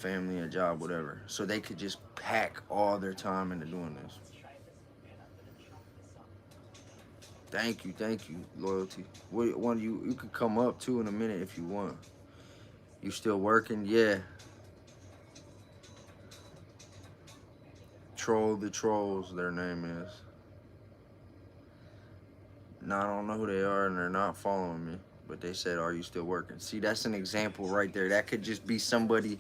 family, a job, whatever. So they could just pack all their time into doing this. Thank you, loyalty. What one you could come up too in a minute if you want. You still working? Yeah. Troll the trolls, their name is. No, I don't know who they are, and they're not following me. But they said, "Are you still working?" See, that's an example right there. That could just be somebody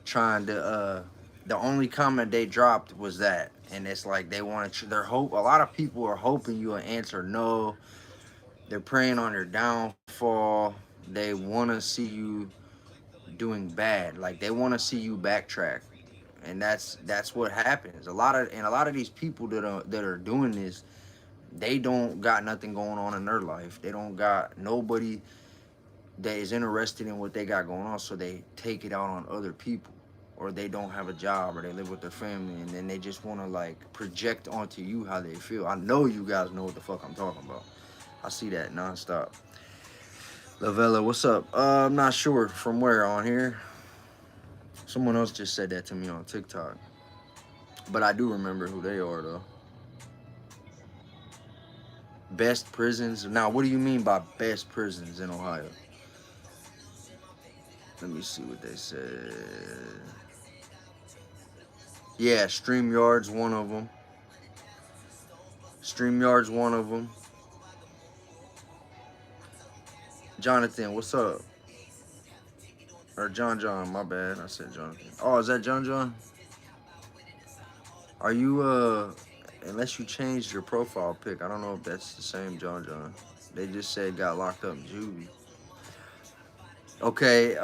trying to. The only comment they dropped was that, and it's like they want to. Their hope. A lot of people are hoping you will answer no. They're preying on your downfall. They want to see you doing bad. Like they want to see you backtrack, and that's what happens. A lot of these people that are doing this, they don't got nothing going on in their life. They don't got nobody that is interested in what they got going on, so they take it out on other people, or they don't have a job, or they live with their family, and then they just want to like project onto you how they feel. I know you guys know what the fuck I'm talking about. I see that nonstop. Lavella, what's up? I'm not sure from where on here. Someone else just said that to me on TikTok, but I do remember who they are though. Best prisons. Now, what do you mean by best prisons in Ohio? Let me see what they said. Yeah, StreamYard's one of them. StreamYard's one of them. Jonathan, what's up? Or John, my bad. I said Jonathan. Oh, is that John? Are you unless you changed your profile pic, I don't know if that's the same John. They just said got locked up in juvie. Okay,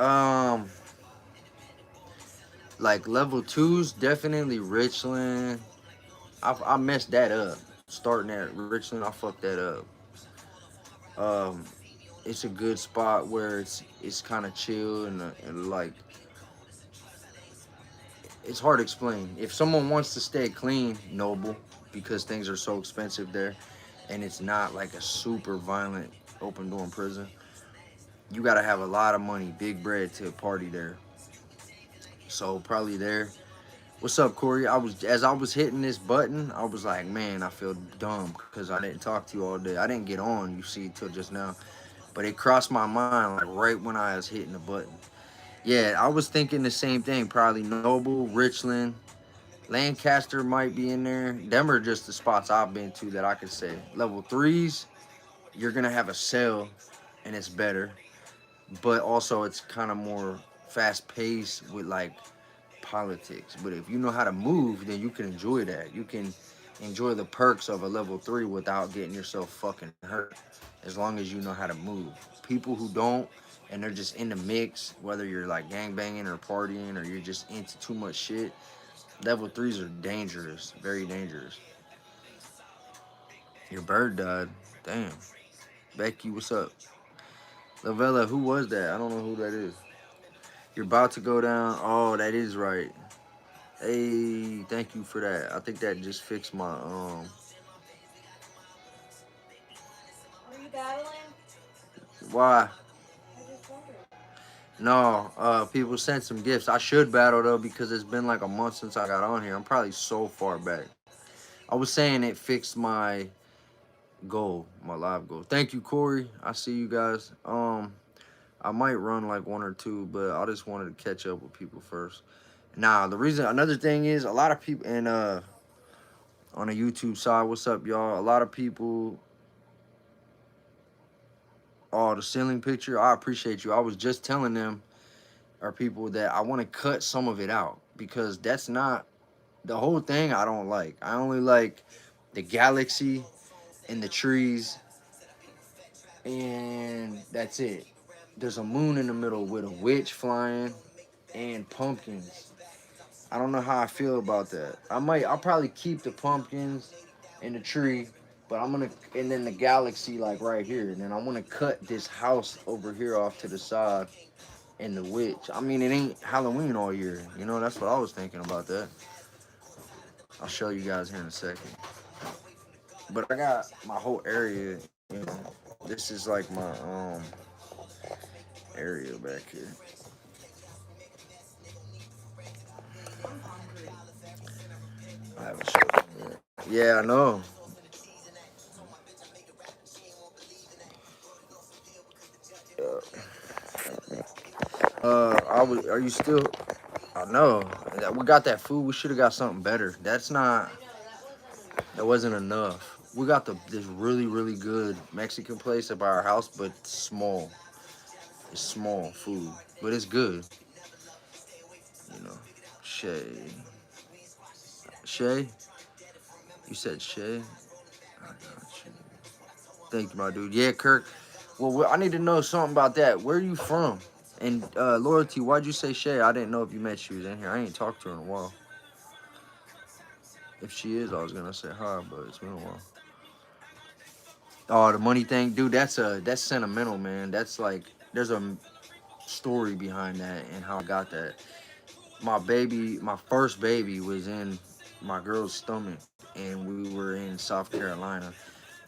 like level twos, definitely Richland. I messed that up. Starting at Richland, I fucked that up. Um, it's a good spot where it's kind of chill and like it's hard to explain. If someone wants to stay clean, Noble, because things are so expensive there, and it's not like a super violent open door prison. You gotta have a lot of money, big bread to party there. So probably there. What's up, Corey? As I was hitting this button, I was like, man, I feel dumb because I didn't talk to you all day. I didn't get on, you see, till just now. But it crossed my mind like right when I was hitting the button. Yeah, I was thinking the same thing. Probably Noble, Richland, Lancaster might be in there. Them are just the spots I've been to that I could say. Level threes, you're gonna have a cell, and it's better. But also, it's kind of more fast paced with like politics. But if you know how to move, then you can enjoy that. You can enjoy the perks of a level three without getting yourself fucking hurt. As long as you know how to move. People who don't and they're just in the mix, whether you're like gang banging or partying or you're just into too much shit, level threes are dangerous, very dangerous. Your bird died. Damn. Becky, what's up? Lavella, who was that? I don't know who that is. You're about to go down. Oh, that is right. Hey, thank you for that. I think that just fixed my Are you battling? why? I just wondered. No, people sent some gifts. I should battle though because it's been like a month since I got on here. I'm probably so far back. I was saying it fixed my goal, my live goal. Thank you, Corey. I see you guys. I might run like one or two, but I just wanted to catch up with people first. Now, the reason, another thing is a lot of people, and on the YouTube side, what's up, y'all? A lot of people, oh, the ceiling picture, I appreciate you. I was just telling them, or people, that I want to cut some of it out because that's not the whole thing. I don't like. I only like the galaxy and the trees, and that's it. There's a moon in the middle with a witch flying and pumpkins. I don't know how I feel about that. I'll probably keep the pumpkins and the tree, but I'm gonna, and then the galaxy like right here. And then I want to cut this house over here off to the side and the witch. I mean, it ain't Halloween all year. You know, that's what I was thinking about that. I'll show you guys here in a second. But I got my whole area, you know. This is like my area back here. Yeah, I know. I was. Are you still? I know. We got that food. We should have got something better. That's not. I know, that wasn't enough. That wasn't enough. We got this really really good Mexican place by our house, but small. It's small food, but it's good. You know, Shay. Shay. You said Shay. I got you. Thank you, my dude. Yeah, Kirk. Well, I need to know something about that. Where are you from? And loyalty. Why'd you say Shay? I didn't know if you met she was in here. I ain't talked to her in a while. If she is, I was gonna say hi, but it's been a while. Oh, the money thing, dude. That's sentimental, man. That's like there's a story behind that and how I got that. My first baby was in my girl's stomach, and we were in South Carolina,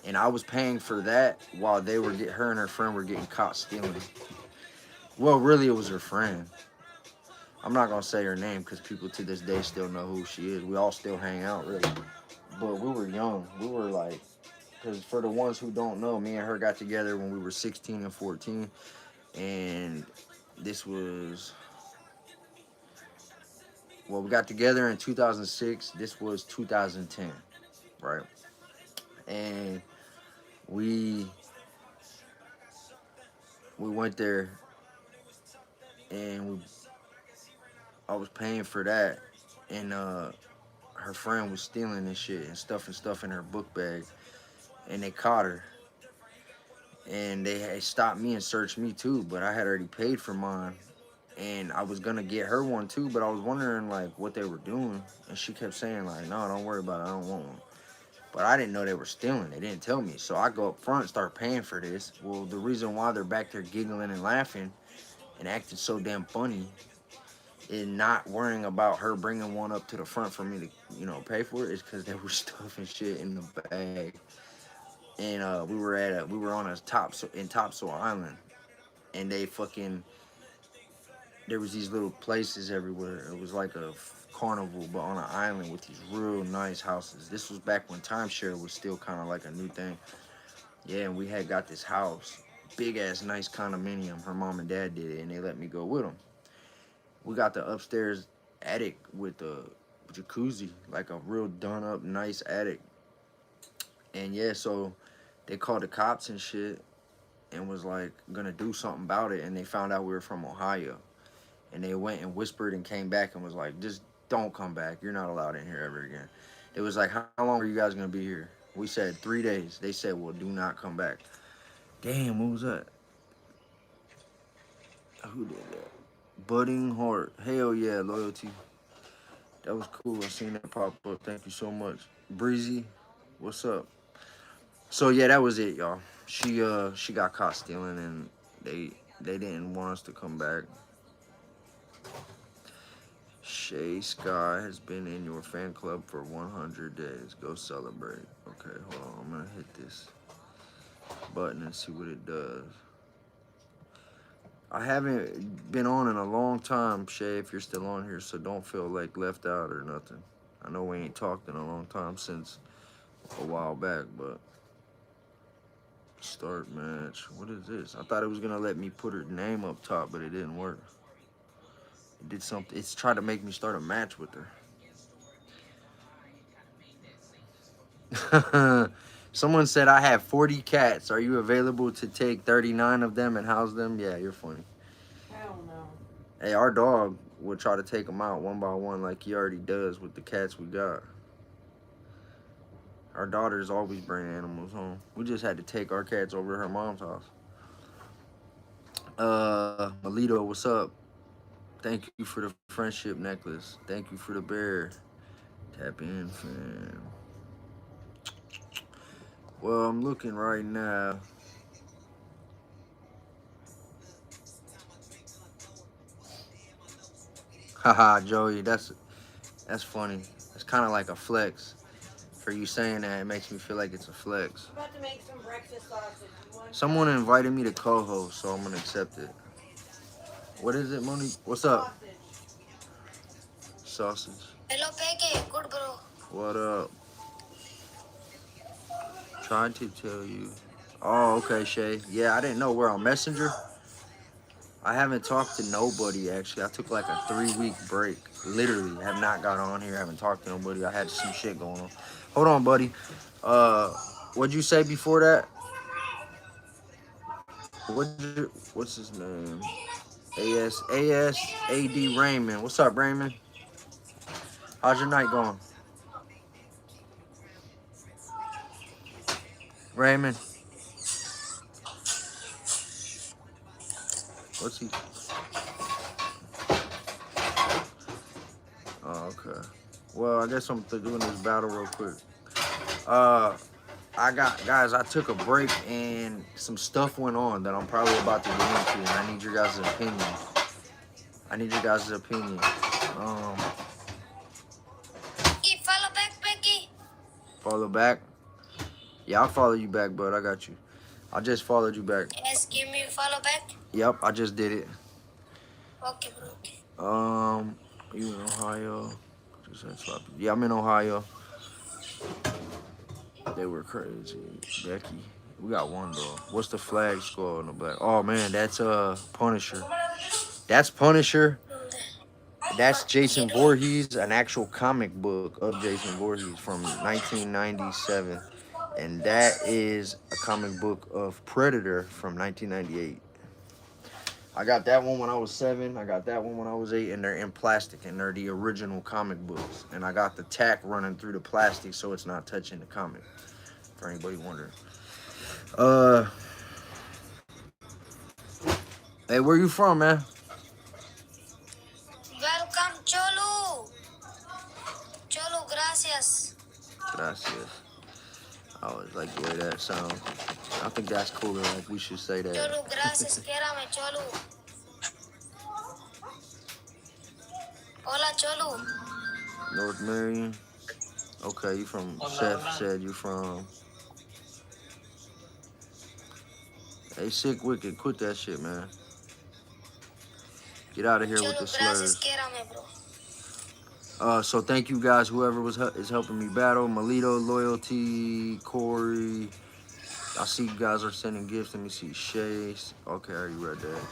and I was paying for that while her and her friend were getting caught stealing. Well, really, it was her friend. I'm not gonna say her name because people to this day still know who she is. We all still hang out, really. But we were young. We were like, because for the ones who don't know, me and her got together when we were 16 and 14, and this was we got together in 2006. This was 2010, right? And we we went there, and I was paying for that, and her friend was stealing this shit and stuff in her book bag, and they caught her, and they had stopped me and searched me too, but I had already paid for mine, and I was gonna get her one too, but I was wondering like what they were doing, and she kept saying like, no, don't worry about it, I don't want one. But I didn't know they were stealing. They didn't tell me. So I go up front and start paying for this. Well, the reason why they're back there giggling and laughing and acting so damn funny and not worrying about her bringing one up to the front for me to, pay for it is because they were stuffing shit in the bag. And we were on in Topsail Island, and there was these little places everywhere. It was like a carnival, but on an island with these real nice houses. This was back when timeshare was still kind of like a new thing. Yeah, and we had got this house, big ass nice condominium. Her mom and dad did it, and they let me go with them. We got the upstairs attic with a jacuzzi, like a real done up nice attic. And yeah, so they called the cops and shit, and was like gonna do something about it. And they found out we were from Ohio, and they went and whispered and came back and was like, just don't come back. You're not allowed in here ever again. It was like, how long are you guys gonna be here? We said 3 days. They said, well, do not come back. Damn, what was that? Who did that? Budding Heart. Hell yeah, loyalty. That was cool. I seen that pop up. Thank you so much. Breezy, what's up? So yeah, that was it, y'all. She got caught stealing, and they didn't want us to come back. Shay Sky has been in your fan club for 100 days. Go celebrate. Okay, hold on. I'm gonna hit this button and see what it does. I haven't been on in a long time, Shay, if you're still on here, so don't feel like left out or nothing. I know we ain't talked in a long time since a while back, but start match. What is this? I thought it was gonna let me put her name up top, but it didn't work. It did something. It's tried to make me start a match with her. Someone said I have 40 cats. Are you available to take 39 of them and house them? Yeah, you're funny. Hell no. Hey, our dog will try to take them out one by one like he already does with the cats we got. Our daughters always bring animals home. We just had to take our cats over to her mom's house. Melito, what's up? Thank you for the friendship necklace. Thank you for the bear. Tap in, fam. Well, I'm looking right now. Haha, Joey, that's funny. It's kind of like a flex. For you saying that, it makes me feel like it's a flex. I'm about to make some breakfast sausage. You want Someone invited me to co-host, so I'm gonna accept it. What is it, Monique? What's up? sausage? Sausage. Hello, Peggy. Good, bro. What up? Tried to tell you. Oh, okay, Shay. Yeah, I didn't know we're on Messenger. I haven't talked to nobody actually. I took like a 3 week break. Literally, have not got on here. Haven't talked to nobody. I had some shit going on. Hold on, buddy. Uh, what'd you say before that? What's his name? AD Raymond. What's up, Raymond? How's your night going, Raymond? What's he? Oh, okay. Well, I guess I'm doing this battle real quick. Uh, I got guys. I took a break and some stuff went on that I'm probably about to get into, and I need your guys' opinion. I need your guys' opinion. Um, Follow back, Becky. follow back. Yeah, I'll follow you back, bud. I got you. I just followed you back. Yes, give me follow back. Yep, I just did it. Okay, bro. Okay. You in Ohio? Yeah, I'm in Ohio. They were crazy. Becky. We got one though. What's the flag score on the back? Oh man, that's Punisher. That's Punisher. That's Jason Voorhees, an actual comic book of Jason Voorhees from 1997. And that is a comic book of Predator from 1998. I got that one when I was 7. I got that one when I was 8, and they're in plastic, and they're the original comic books. And I got the tack running through the plastic so it's not touching the comic. For anybody wondering. Hey, where you from, man? Welcome, Cholu. Cholu, gracias. Gracias. I always like the way that sounds. I think that's cooler. Like we should say that. Cholu, gracias. Quérame, Cholu. Hola, Cholu. North Marion. Okay, you from? Chef said you from. Hey, Sick Wicked, quit that shit, man. Get out of here with the Cholu, gracias. slurs. Quérame, bro. So thank you guys, whoever is helping me battle. Melito, Loyalty, Corey. I see you guys are sending gifts. Let me see. Shay. Okay, I already read that.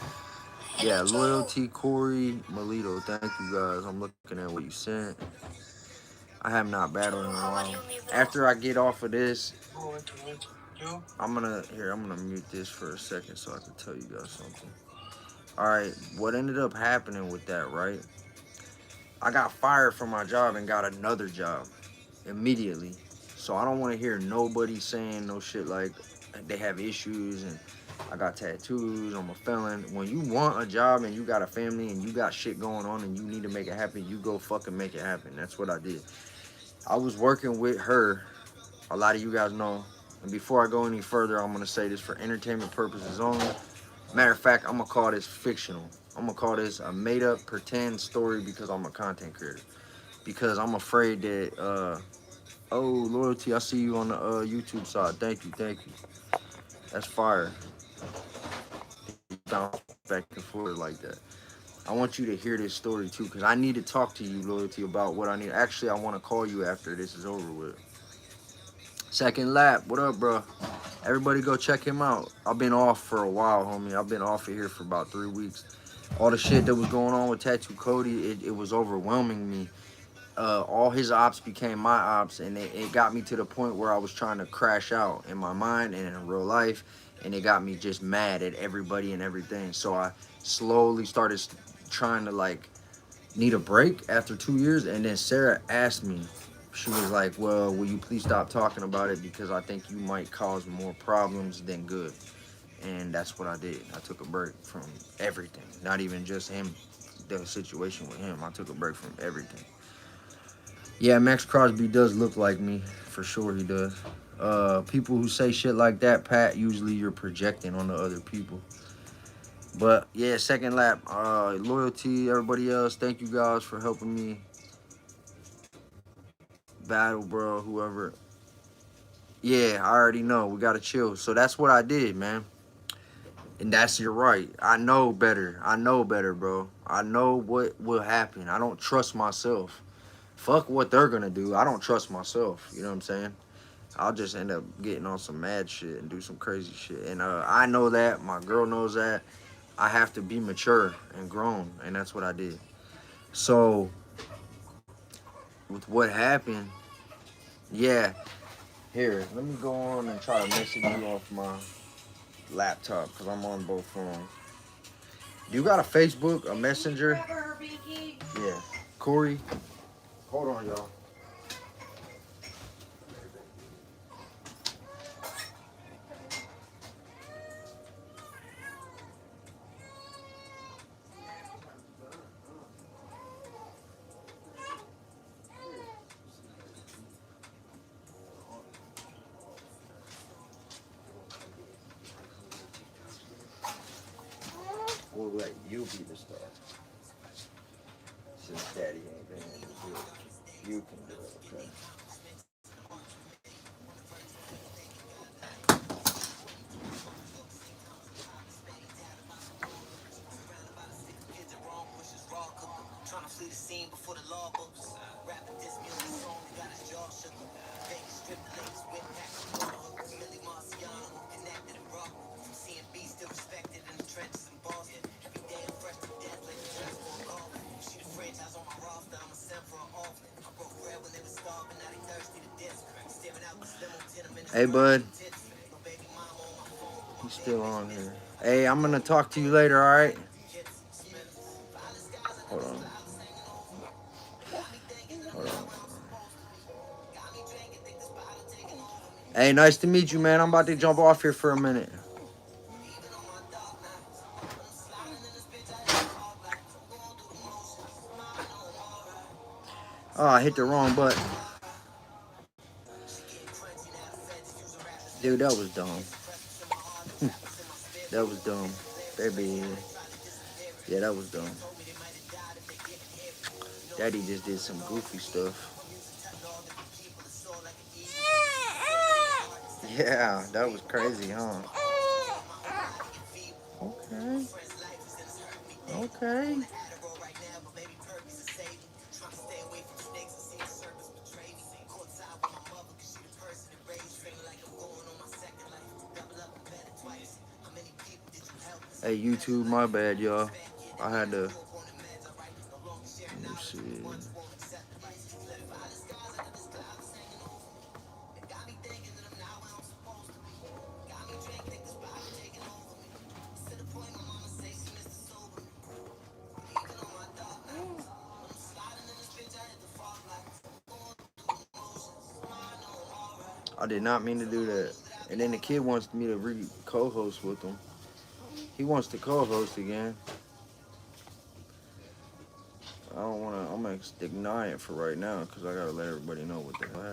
Yeah, Hello, Cholu. Loyalty, Corey, Melito. Thank you guys. I'm looking at what you sent. I have not battled in a How are while. you, me, bro? After I get off of this, I'm gonna mute this for a second so I can tell you guys something. All right, what ended up happening with that, right? I got fired from my job and got another job immediately. So I don't want to hear nobody saying no shit like they have issues and I got tattoos, I'm a felon. When you want a job and you got a family and you got shit going on and you need to make it happen, you go fucking make it happen. That's what I did. I was working with her. A lot of you guys know. And before I go any further, I'm going to say this for entertainment purposes only. Matter of fact, I'm going to call this fictional. I'm going to call this a made-up pretend story because I'm a content creator. Because I'm afraid that, oh, Loyalty, I see you on the YouTube side. Thank you, thank you. That's fire. Bounce back and forth like that. I want you to hear this story too, because I need to talk to you, Loyalty, about what I need. Actually, I want to call you after this is over with. Second Lap, what up, bro? Everybody go check him out. I've been off for a while, homie. I've been off of here for about 3 weeks. All the shit that was going on with Tattoo Cody, it was overwhelming me. All his ops became my ops, and it got me to the point where I was trying to crash out in my mind and in real life, and it got me just mad at everybody and everything. So I slowly started trying to like need a break after 2 years, and then Sarah asked me, she was like, well, will you please stop talking about it because I think you might cause more problems than good. And that's what I did. I took a break from everything, not even just him, the situation with him. I took a break from everything. Yeah, Max Crosby does look like me. For sure he does. People who say shit like that, Pat, usually you're projecting on the other people. But, yeah, Second Lap. Loyalty, everybody else, thank you guys for helping me battle, bro, whoever. Yeah, I already know. We got to chill. So that's what I did, man. And that's you're right. I know better. I know better, bro. I know what will happen. I don't trust myself. Fuck what they're going to do. I don't trust myself. You know what I'm saying? I'll just end up getting on some mad shit and do some crazy shit. And I know that. My girl knows that. I have to be mature and grown, and that's what I did. So with what happened, yeah. Here, let me go on and try to message you off my laptop because I'm on both phones. You got a Facebook, a Messenger? Grab her, Binky. Yeah. Corey, hold on, y'all. We'll let you be the star. Since Daddy ain't been able to do it, you can do it, okay? Trying to flee the scene before the law books. Rapping this music song, got his jaw shook. Vegas strip the latest whip pack. Millie Marciano, connected and rock. From CNB, still respected in the trenches in Boston. Every day I'm fresh to death, like the transport golf. She the franchise on my roster, I'm a send for her often. I broke bread when they was starving, now they thirsty to death. Staring out the limo, 10 minutes. Hey, bud. He's still on here. Hey, I'm gonna talk to you later, all right? Hold on. Hold on. Hey, nice to meet you, man. I'm about to jump off here for a minute. Oh, I hit the wrong button. Dude, that was dumb. That was dumb. Baby. Yeah, that was dumb. Daddy just did some goofy stuff. Yeah, that was crazy, huh? Okay. Okay. Hey, YouTube, my bad, y'all. I had to. Let me see. I did not mean to do that. And then the kid wants me to co-host with him. He wants to co-host again. I don't want to. I'm gonna deny it for right now because I gotta let everybody know what the hell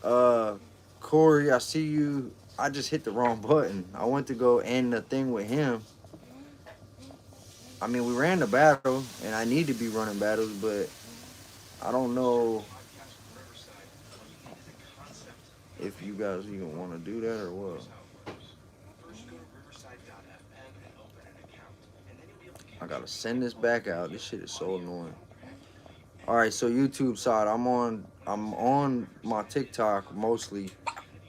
happened. Corey, I see you. I just hit the wrong button. I went to go end the thing with him. I mean, we ran the battle, and I need to be running battles, but I don't know if you guys even want to do that or what. I gotta send this back out. This shit is so annoying. All right, so YouTube side, I'm on my TikTok mostly,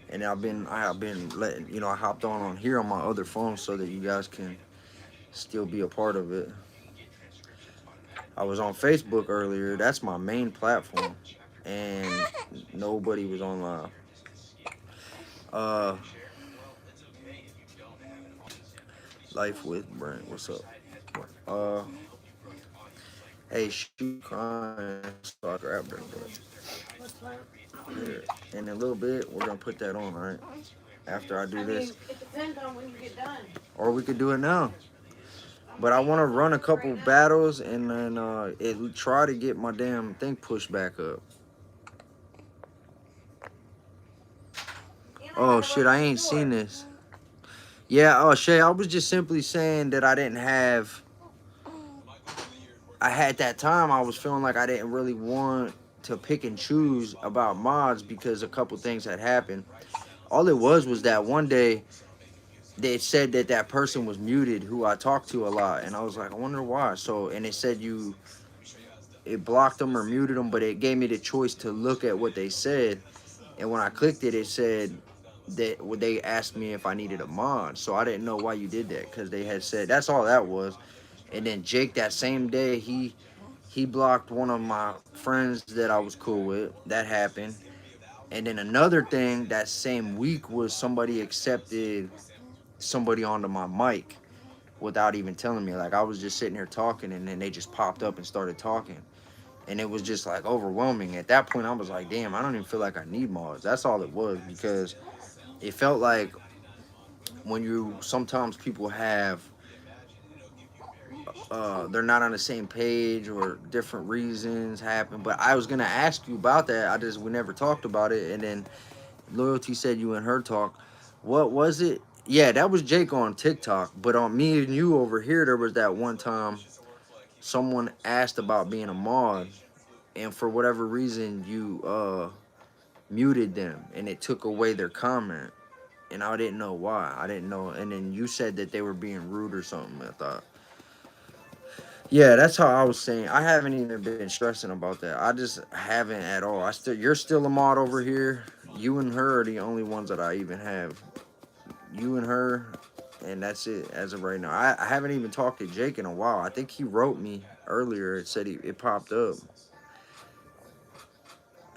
and I have been letting I hopped on here on my other phone so that you guys can still be a part of it. I was on Facebook earlier. That's my main platform, and nobody was on live. Life with Brent, what's up? Hey, shoot, crying, so I grabbed her, but here, in a little bit, we're gonna put that on, all right? After I do this, it depends on when you get done. or we could do it now. But I want to run a couple battles and then try to get my damn thing pushed back up. Oh shit, I ain't seen this. Yeah, oh Shay, I was just simply saying that I didn't have. I had that time. I was feeling like I didn't really want to pick and choose about mods because a couple things had happened. All it was that one day they said that that person was muted who I talked to a lot, and I was like, I wonder why. So, and it said it blocked them or muted them, but it gave me the choice to look at what they said. And when I clicked it, it said that they asked me if I needed a mod. So I didn't know why you did that, because they had said that's all that was. And then Jake, that same day, he blocked one of my friends that I was cool with. That happened. And then another thing that same week was somebody accepted somebody onto my mic without even telling me. Like, I was just sitting here talking, and then they just popped up and started talking. And it was just like overwhelming. At that point, I was like, damn, I don't even feel like I need mods. That's all it was, because it felt like when you sometimes people have they're not on the same page or different reasons happen. But I was gonna ask you about that. We never talked about it. And then Loyalty said you and her talk. What was it? Yeah, that was Jake on TikTok. But on me and you over here, there was that one time someone asked about being a mod, and for whatever reason you muted them, and it took away their comment. And I didn't know why. I didn't know. And then you said that they were being rude or something. I thought. Yeah, that's how I was saying. I haven't even been stressing about that. I just haven't at all. You're still a mod over here. You and her are the only ones that I even have. You and her, and that's it as of right now. I haven't even talked to Jake in a while. I think he wrote me earlier. It said it popped up.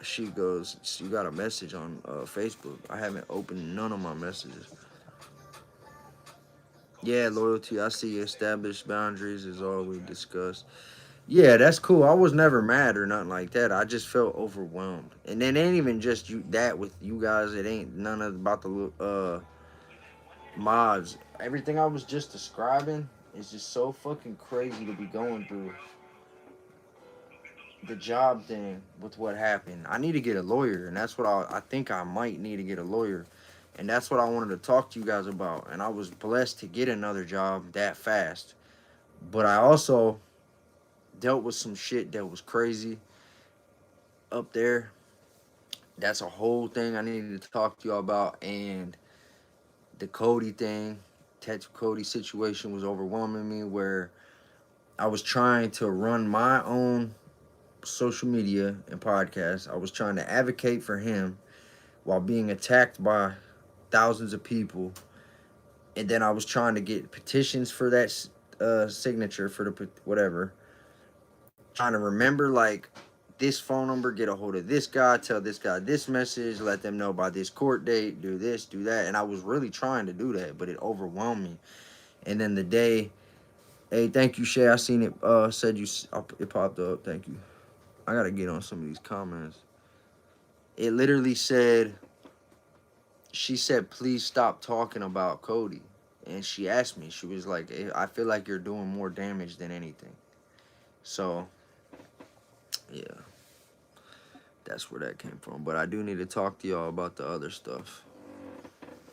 She goes, you got a message on Facebook. I haven't opened none of my messages. Yeah, Loyalty. I see established boundaries is all we discussed. Yeah, that's cool. I was never mad or nothing like that. I just felt overwhelmed. And it ain't even just you that with you guys. It ain't none of about the mods. Everything I was just describing is just so fucking crazy to be going through. The job thing with what happened. I need to get a lawyer, and that's what I think I might need to get a lawyer. And that's what I wanted to talk to you guys about. And I was blessed to get another job that fast. But I also dealt with some shit that was crazy up there. That's a whole thing I needed to talk to y'all about. And the Cody thing, Tattoo Cody situation was overwhelming me, where I was trying to run my own social media and podcast. I was trying to advocate for him while being attacked by thousands of people. And then I was trying to get petitions for that signature for the whatever. Trying to remember, like, this phone number, get a hold of this guy, tell this guy this message, let them know by this court date, do this, do that. And I was really trying to do that, but it overwhelmed me. And then the day, hey, thank you, Shay. I seen it. Said you. It popped up. Thank you. I gotta get on some of these comments. It literally said, she said, please stop talking about Cody. And she asked me, she was like, I feel like you're doing more damage than anything. So, yeah, that's where that came from. But I do need to talk to y'all about the other stuff.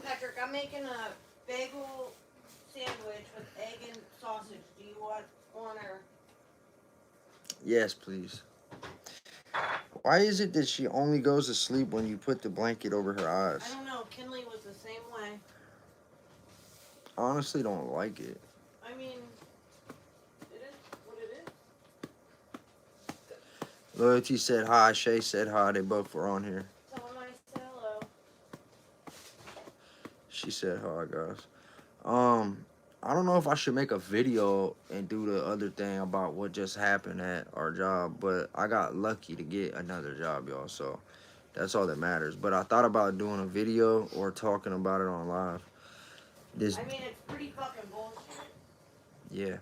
Patrick, I'm making a bagel sandwich with egg and sausage. Do you want one or? Yes, please. Why is it that she only goes to sleep when you put the blanket over her eyes? I don't know. Kinley was the same way. I honestly don't like it. I mean, it is what it is. Loyalty said hi. Shay said hi. They both were on here. Tell him I said hello. She said hi, guys. I don't know if I should make a video and do the other thing about what just happened at our job, but I got lucky to get another job, y'all. So that's all that matters. But I thought about doing a video or talking about it on live. I mean, it's pretty fucking bullshit. Yeah.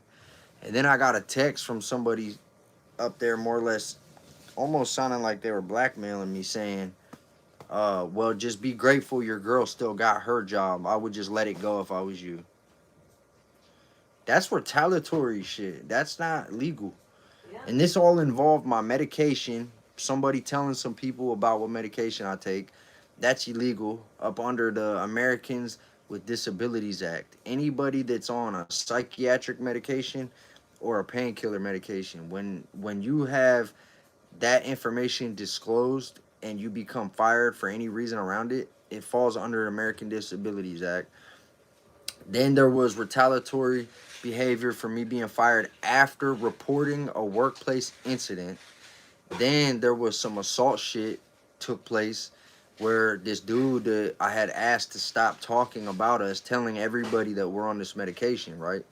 And then I got a text from somebody up there, more or less, almost sounding like they were blackmailing me, saying, well, just be grateful your girl still got her job. I would just let it go if I was you. That's retaliatory shit. That's not legal. Yeah. And this all involved my medication. Somebody telling some people about what medication I take. That's illegal up under the Americans with Disabilities Act. Anybody that's on a psychiatric medication or a painkiller medication, when you have that information disclosed and you become fired for any reason around it, it falls under the American Disabilities Act. Then there was retaliatory behavior for me being fired after reporting a workplace incident. Then there was some assault shit took place where this dude that I had asked to stop talking about us, telling everybody that we're on this medication, right?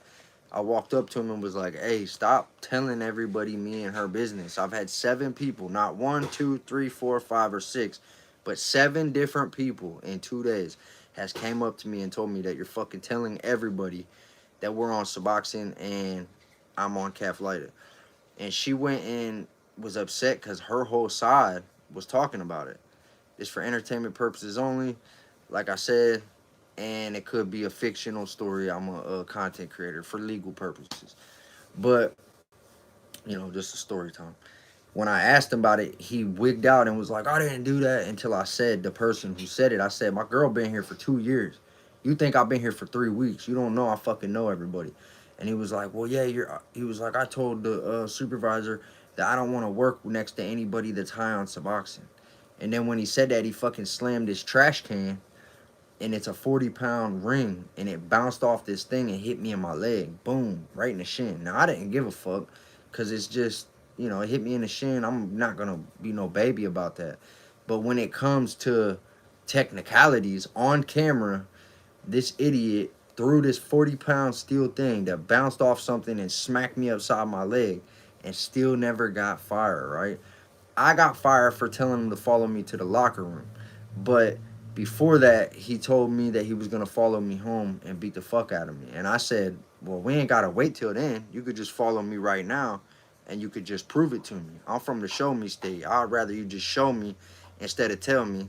I walked up to him and was like, hey, stop telling everybody me and her business. I've had 7 people, not 1, 2, 3, 4, 5, or 6, but 7 different people in 2 days has came up to me and told me that you're fucking telling everybody that we're on Suboxone and I'm on Caflita. And she went and was upset because her whole side was talking about it. It's for entertainment purposes only. Like I said, and it could be a fictional story. I'm a content creator for legal purposes. But, just a story time. When I asked him about it, he wigged out and was like, I didn't do that until I said the person who said it. I said, my girl been here for 2 years. You think I've been here for 3 weeks. You don't know I fucking know everybody. And he was like, well, yeah, he was like, I told the supervisor that I don't want to work next to anybody that's high on Suboxone. And then when he said that, he fucking slammed his trash can, and it's a 40-pound ring, and it bounced off this thing and hit me in my leg. Boom, right in the shin. Now, I didn't give a fuck, because it's just, it hit me in the shin. I'm not going to be no baby about that. But when it comes to technicalities on camera, this idiot threw this 40-pound steel thing that bounced off something and smacked me upside my leg and still never got fired, right? I got fired for telling him to follow me to the locker room. But before that, he told me that he was going to follow me home and beat the fuck out of me. And I said, well, we ain't got to wait till then. You could just follow me right now and you could just prove it to me. I'm from the show me state. I'd rather you just show me instead of tell me.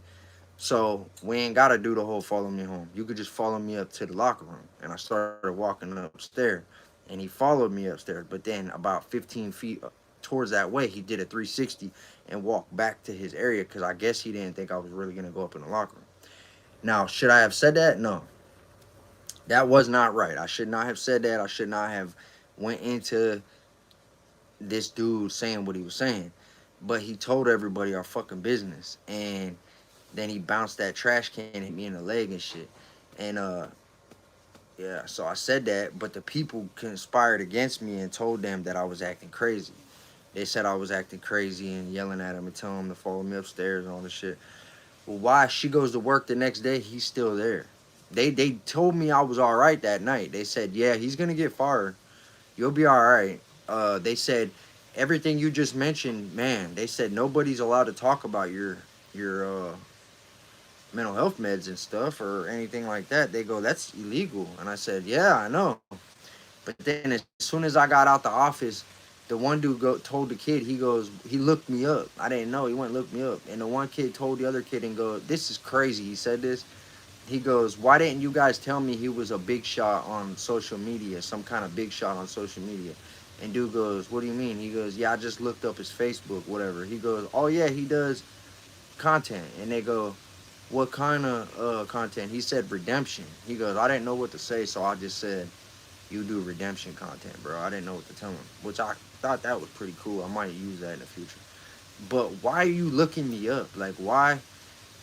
So we ain't got to do the whole follow me home. You could just follow me up to the locker room. And I started walking upstairs. And he followed me upstairs. But then about 15 feet towards that way, he did a 360 and walked back to his area because I guess he didn't think I was really going to go up in the locker room. Now, should I have said that? No. That was not right. I should not have said that. I should not have went into this dude saying what he was saying. But he told everybody our fucking business. And then he bounced that trash can and hit me in the leg and shit. And, yeah, so I said that. But the people conspired against me and told them that I was acting crazy. They said I was acting crazy and yelling at him and telling him to follow me upstairs and all this shit. Well, why she goes to work the next day, he's still there. They told me I was all right that night. They said, yeah, he's going to get fired. You'll be all right. They said, everything you just mentioned, man, they said nobody's allowed to talk about your mental health meds and stuff or anything like that. They go, that's illegal. And I said, yeah, I know. But then as soon as I got out the office, the one dude told the kid, he looked me up. I didn't know. He went and looked me up. And the one kid told the other kid and go, this is crazy. He said this. He goes, why didn't you guys tell me he was a big shot on social media, some kind of big shot on social media? And dude goes, what do you mean? He goes, yeah, I just looked up his Facebook, whatever. He goes, oh, yeah, he does content. And they go, what kind of content? He said redemption. He goes, I didn't know what to say, so I just said, you do redemption content, bro. I didn't know what to tell him, which I thought that was pretty cool. I might use that in the future. But why are you looking me up? Like, why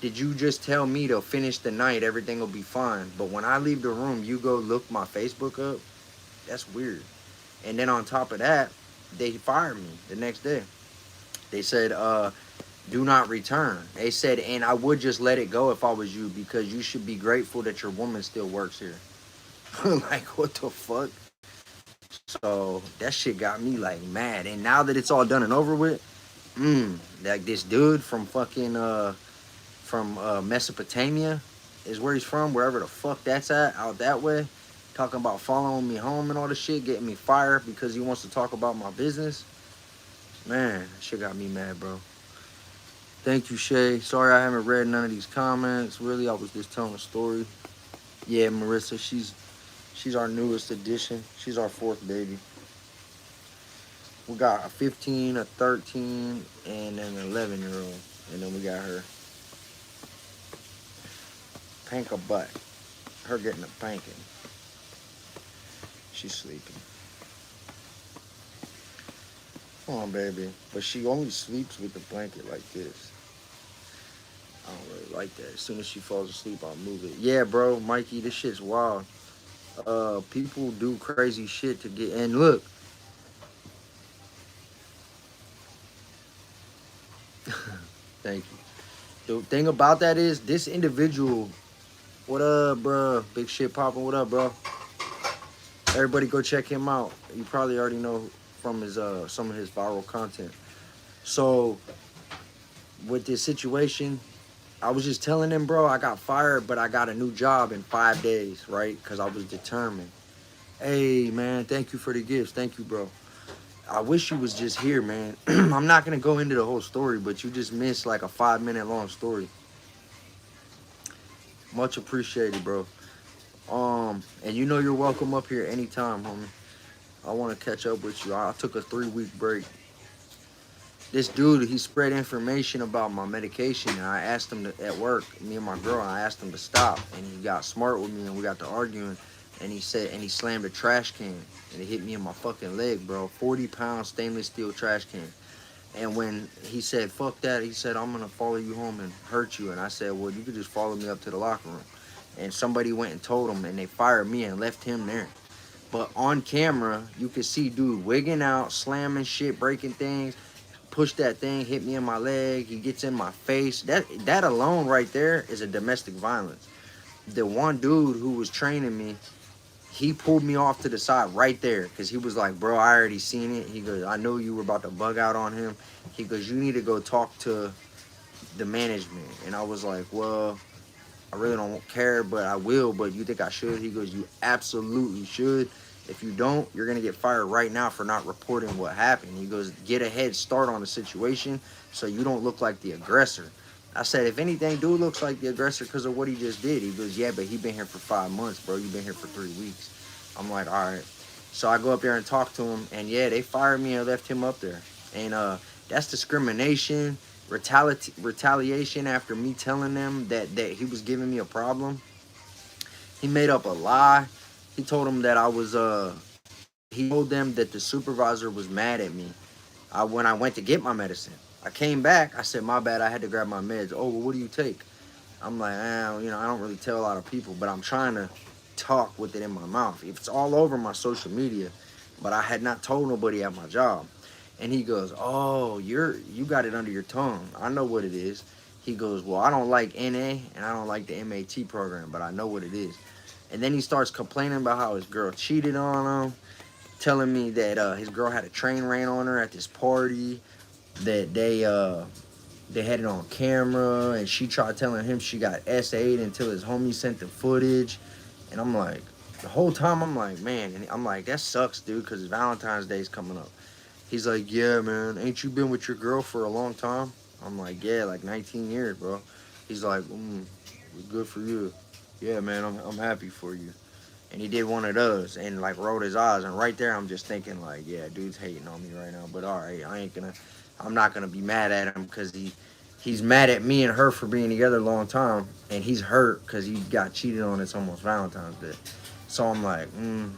did you just tell me to finish the night, everything will be fine? But when I leave the room, you go look my Facebook up? That's weird. And then on top of that, they fired me the next day. They said, do not return. They said, and I would just let it go if I was you because you should be grateful that your woman still works here. Like, what the fuck? So that shit got me like mad. And now that it's all done and over with, like this dude from fucking Mesopotamia is where he's from, wherever the fuck that's at, out that way, talking about following me home and all this shit, getting me fired because he wants to talk about my business. Man, that shit got me mad, bro. Thank you, Shay. Sorry I haven't read none of these comments. Really, I was just telling a story. Yeah, Marissa, she's our newest addition. She's our 4th baby. We got a 15, a 13, and an 11-year-old. And then we got her. Pank a butt. Her getting a panking. She's sleeping. Come on, baby. But she only sleeps with the blanket like this. I don't really like that. As soon as she falls asleep, I'll move it. Yeah, bro, Mikey, this shit's wild. People do crazy shit to get... And look. Thank you. The thing about that is this individual. What up, bro? Big shit popping. What up, bro? Everybody go check him out. You probably already know from his some of his viral content. So with this situation, I was just telling him, bro, I got fired, but I got a new job in 5 days, right? Because I was determined. Hey, man, thank you for the gifts. Thank you, bro. I wish you was just here, man. I'm not gonna go into the whole story, but you just missed like a 5 minute long story. Much appreciated, bro. And you know you're welcome up here anytime, homie. I want to catch up with you. I took a 3 week break. This dude, he spread information about my medication, and I asked him to, at work, me and my girl, I asked him to stop, and he got smart with me, and we got to arguing, and he said, and he slammed a trash can, and it hit me in my fucking leg, bro. 40-pound stainless steel trash can. And when he said, fuck that, he said, I'm gonna follow you home and hurt you. And I said, well, you could just follow me up to the locker room. And somebody went and told him, and they fired me and left him there. But on camera, you could see dude wigging out, slamming shit, breaking things. Push that thing, hit me in my leg. He gets in my face. That alone right there is a domestic violence. The one dude who was training me, he pulled me off to the side right there because he was like, bro, I already seen it. He goes, I know you were about to bug out on him. He goes, you need to go talk to the management. And I was like, well, I really don't care, but I will. But you think I should? He goes, you absolutely should. If you don't, you're going to get fired right now for not reporting what happened. He goes, get a head start on the situation so you don't look like the aggressor. I said, if anything, dude looks like the aggressor because of what he just did. He goes, yeah, but he been here for 5 months, bro. You been here for 3 weeks. I'm like, all right. So I go up there and talk to him, and yeah, they fired me and left him up there. And that's discrimination, retaliation after me telling them that he was giving me a problem. He made up a lie. He told them that I was, he told them that the supervisor was mad at me when I went to get my medicine. I came back. I said, my bad, I had to grab my meds. Oh, well, what do you take? I'm like, you know, I don't really tell a lot of people, but I'm trying to talk with it in my mouth. It's all over my social media, but I had not told nobody at my job. And he goes, oh, you got it under your tongue. I know what it is. He goes, well, I don't like NA and I don't like the MAT program, but I know what it is. And then he starts complaining about how his girl cheated on him, telling me that his girl had a train ran on her at this party, that they had it on camera, and she tried telling him she got SA'd until his homie sent the footage. And I'm like, the whole time I'm like, man, and I'm like, that sucks, dude, because Valentine's Day's coming up. He's like, yeah, man, ain't you been with your girl for a long time? I'm like, yeah, like 19 years, bro. He's like, good for you. Yeah, man, I'm happy for you. And he did one of those and like rolled his eyes. And right there, I'm just thinking like, yeah, dude's hating on me right now. But all right, I'm not gonna be mad at him because he's mad at me and her for being together a long time, and he's hurt because he got cheated on. It's almost Valentine's Day. So I'm like, And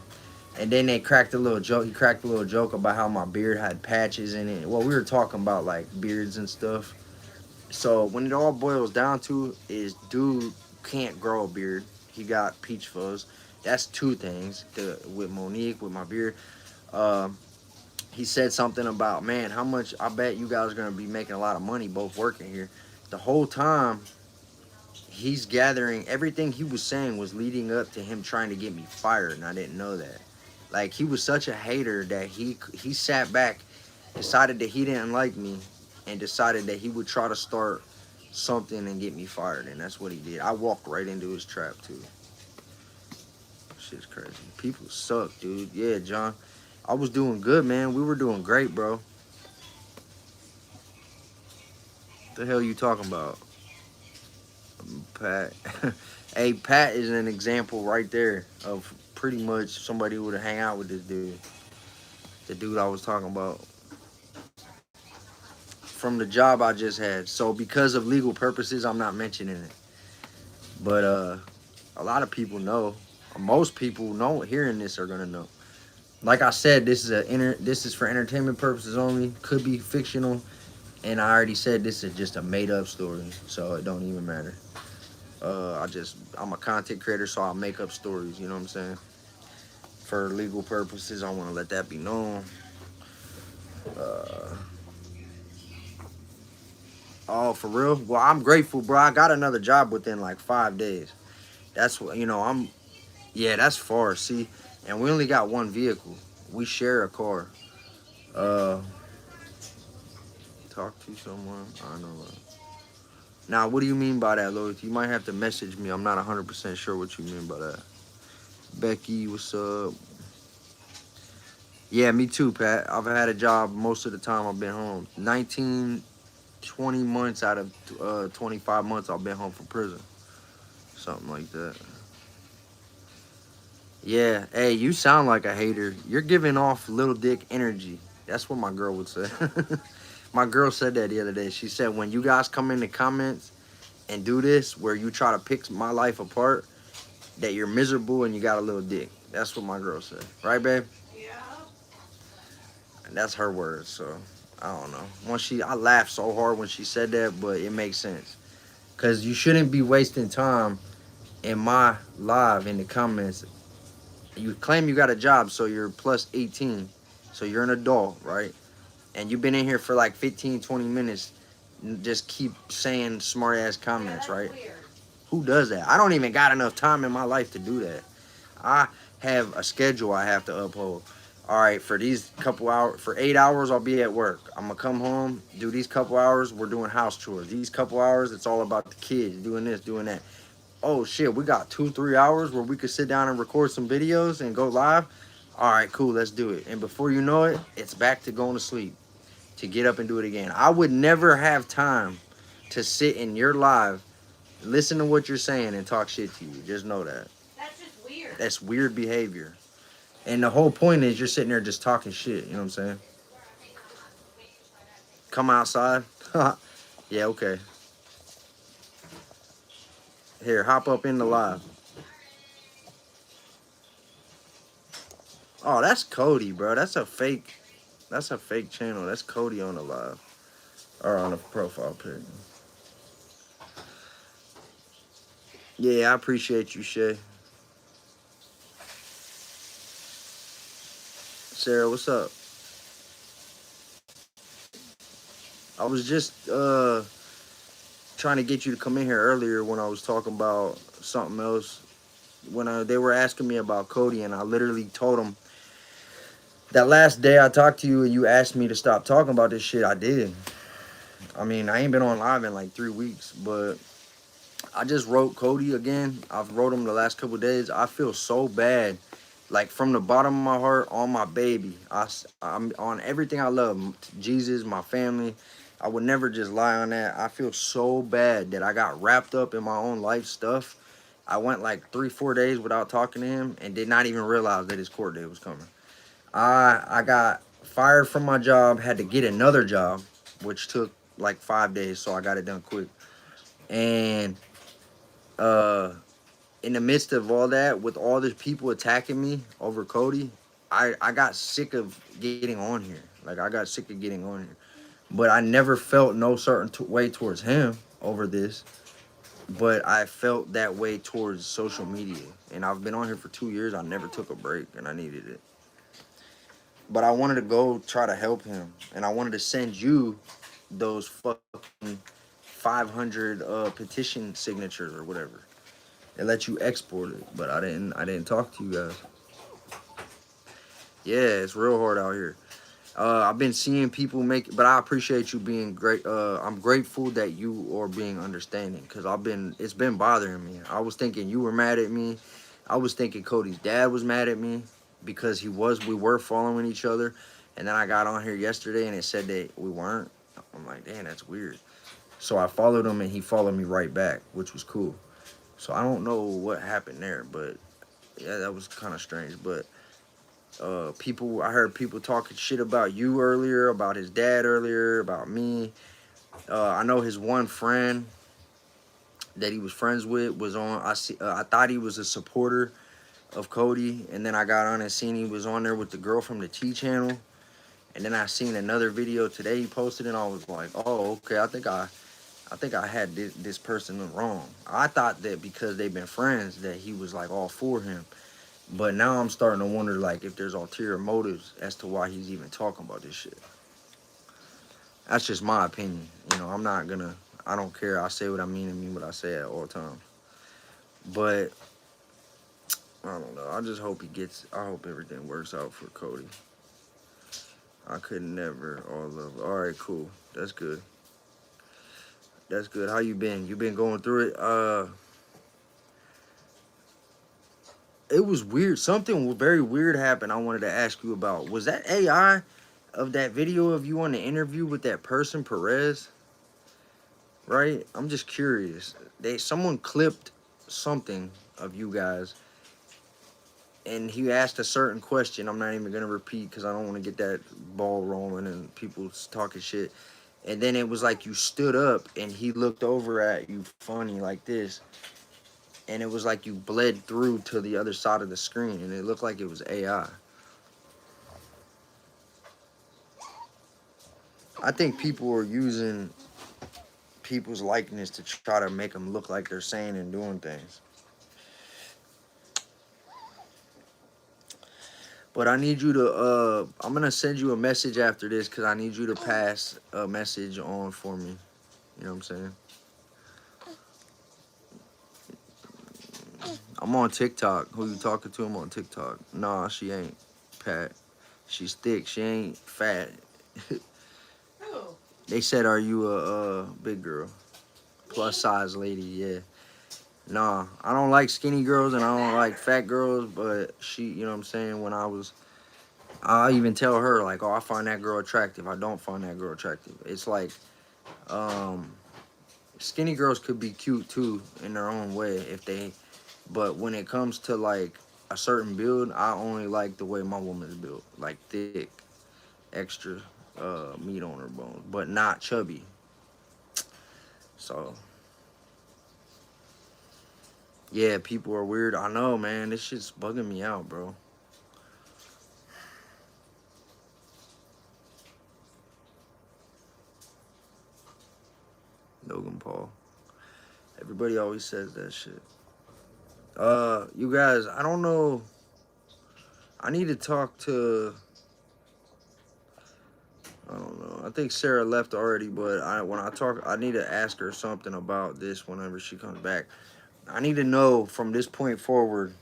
then they cracked a little joke. He cracked a little joke about how my beard had patches in it. Well, we were talking about like beards and stuff. So when it all boils down to is dude can't grow a beard. He got peach fuzz. That's two things. With Monique, with my beard. He said something about, man, how much, I bet you guys are going to be making a lot of money both working here. The whole time, he's gathering, everything he was saying was leading up to him trying to get me fired, and I didn't know that. Like, he was such a hater that he sat back, decided that he didn't like me, and decided that he would try to start something and get me fired, and that's what he did. I walked right into his trap, too. Shit's crazy. People suck, dude. Yeah, John. I was doing good, man. We were doing great, bro. What the hell you talking about? Pat. Hey, Pat is an example right there of pretty much somebody who would hang out with this dude. The dude I was talking about. From the job I just had. So because of legal purposes, I'm not mentioning it. But a lot of people know. Most people know hearing this are gonna know. Like I said, this is for entertainment purposes only. Could be fictional. And I already said this is just a made-up story, so it don't even matter. I'm a content creator, so I'll make up stories, you know what I'm saying? For legal purposes, I want to let that be known. Oh, for real? Well, I'm grateful, bro. I got another job within like 5 days. That's what, yeah, that's far. See, and we only got one vehicle. We share a car. Uh, talk to someone. I know. Now, what do you mean by that, Loyalty? You might have to message me. I'm not 100% sure what you mean by that. Becky, what's up? Yeah, me too, Pat. I've had a job most of the time I've been home. 19, 20 months out of 25 months I've been home from prison. Something like that. Yeah, hey, you sound like a hater. You're giving off little dick energy. That's what my girl would say. My girl said that the other day. She said, when you guys come in the comments and do this, where you try to pick my life apart, that you're miserable and you got a little dick. That's what my girl said. Right, babe? Yeah. And that's her words, so I don't know. I laughed so hard when she said that, but it makes sense. Because you shouldn't be wasting time in my live in the comments. You claim you got a job, so you're plus 18. So you're an adult, right? And you've been in here for like 15, 20 minutes. Just keep saying smart ass comments, Yeah, right? that's weird. Who does that? I don't even got enough time in my life to do that. I have a schedule I have to uphold. All right, for these couple hours, for 8 hours, I'll be at work. I'm gonna come home, do these couple hours, we're doing house chores. These couple hours, it's all about the kids, doing this, doing that. Oh shit, we got 2, 3 hours where we could sit down and record some videos and go live. All right, cool, let's do it. And before you know it, it's back to going to sleep, to get up and do it again. I would never have time to sit in your live, listen to what you're saying, and talk shit to you. Just know that. That's just weird. That's weird behavior. And the whole point is you're sitting there just talking shit. You know what I'm saying? Come outside. Yeah, okay. Here, hop up in the live. Oh, that's Cody, bro. That's a fake. That's a fake channel. That's Cody on the live or on the profile pic. Yeah, I appreciate you, Shay. Sarah, what's up? I was just trying to get you to come in here earlier when I was talking about something else. When they were asking me about Cody, and I literally told them that last day I talked to you and you asked me to stop talking about this shit, I did. I mean, I ain't been on live in like 3 weeks, but I just wrote Cody again. I've wrote him the last couple of days. I feel so bad. Like from the bottom of my heart, on my baby. I'm on everything I love. Jesus, my family. I would never just lie on that. I feel so bad that I got wrapped up in my own life stuff. I went like 3, 4 days without talking to him and did not even realize that his court date was coming. I got fired from my job, had to get another job, which took like 5 days, so I got it done quick. And in the midst of all that, with all these people attacking me over Cody, I got sick of getting on here. Like, I got sick of getting on here. But I never felt no certain way towards him over this. But I felt that way towards social media. And I've been on here for 2 years. I never took a break, and I needed it. But I wanted to go try to help him. And I wanted to send you those fucking 500 petition signatures or whatever. They let you export it, but I didn't talk to you guys. Yeah, it's real hard out here. I've been seeing people make, but I appreciate you being great. I'm grateful that you are being understanding, because it's been bothering me. I was thinking you were mad at me. I was thinking Cody's dad was mad at me because we were following each other. And then I got on here yesterday and it said that we weren't. I'm like, damn, that's weird. So I followed him and he followed me right back, which was cool. So I don't know what happened there, but yeah, that was kind of strange. But I heard people talking shit about you earlier, about his dad earlier, about me. I know his one friend that he was friends with was on. I thought he was a supporter of Cody, and then I got on and seen he was on there with the girl from the T channel. And then I seen another video today he posted, and I was like, oh, okay, I think I had this person wrong. I thought that because they've been friends that he was like all for him. But now I'm starting to wonder like if there's ulterior motives as to why he's even talking about this shit. That's just my opinion. You know, I'm not gonna. I don't care. I say what I mean and mean what I say at all times. But I don't know. I just hope he gets. I hope everything works out for Cody. I could never all love. All right, cool. That's good. That's good. How you been? You been going through it? It was weird. Something very weird happened. I wanted to ask you about. Was that AI of that video of you on the interview with that person, Perez? Right? I'm just curious. Someone clipped something of you guys, and he asked a certain question. I'm not even gonna repeat because I don't want to get that ball rolling and people talking shit. And then it was like you stood up and he looked over at you funny like this, and it was like you bled through to the other side of the screen, and it looked like it was AI. I think people are using people's likeness to try to make them look like they're saying and doing things. But I need you to, I'm going to send you a message after this because I need you to pass a message on for me. You know what I'm saying? I'm on TikTok. Who you talking to? I'm on TikTok. Nah, she ain't, Pat. She's thick. She ain't fat. Who? They said, are you a big girl? Plus size lady, yeah. Nah, I don't like skinny girls and I don't like fat girls, but she, you know what I'm saying, I even tell her, like, oh, I find that girl attractive. I don't find that girl attractive. It's like, skinny girls could be cute too in their own way but when it comes to like a certain build, I only like the way my woman's built, like thick, extra meat on her bones, but not chubby. So yeah, people are weird. I know, man. This shit's bugging me out, bro. Logan Paul. Everybody always says that shit. You guys, I don't know. I need to talk to. I don't know. I think Sarah left already, but when I talk, I need to ask her something about this whenever she comes back. I need to know from this point forward,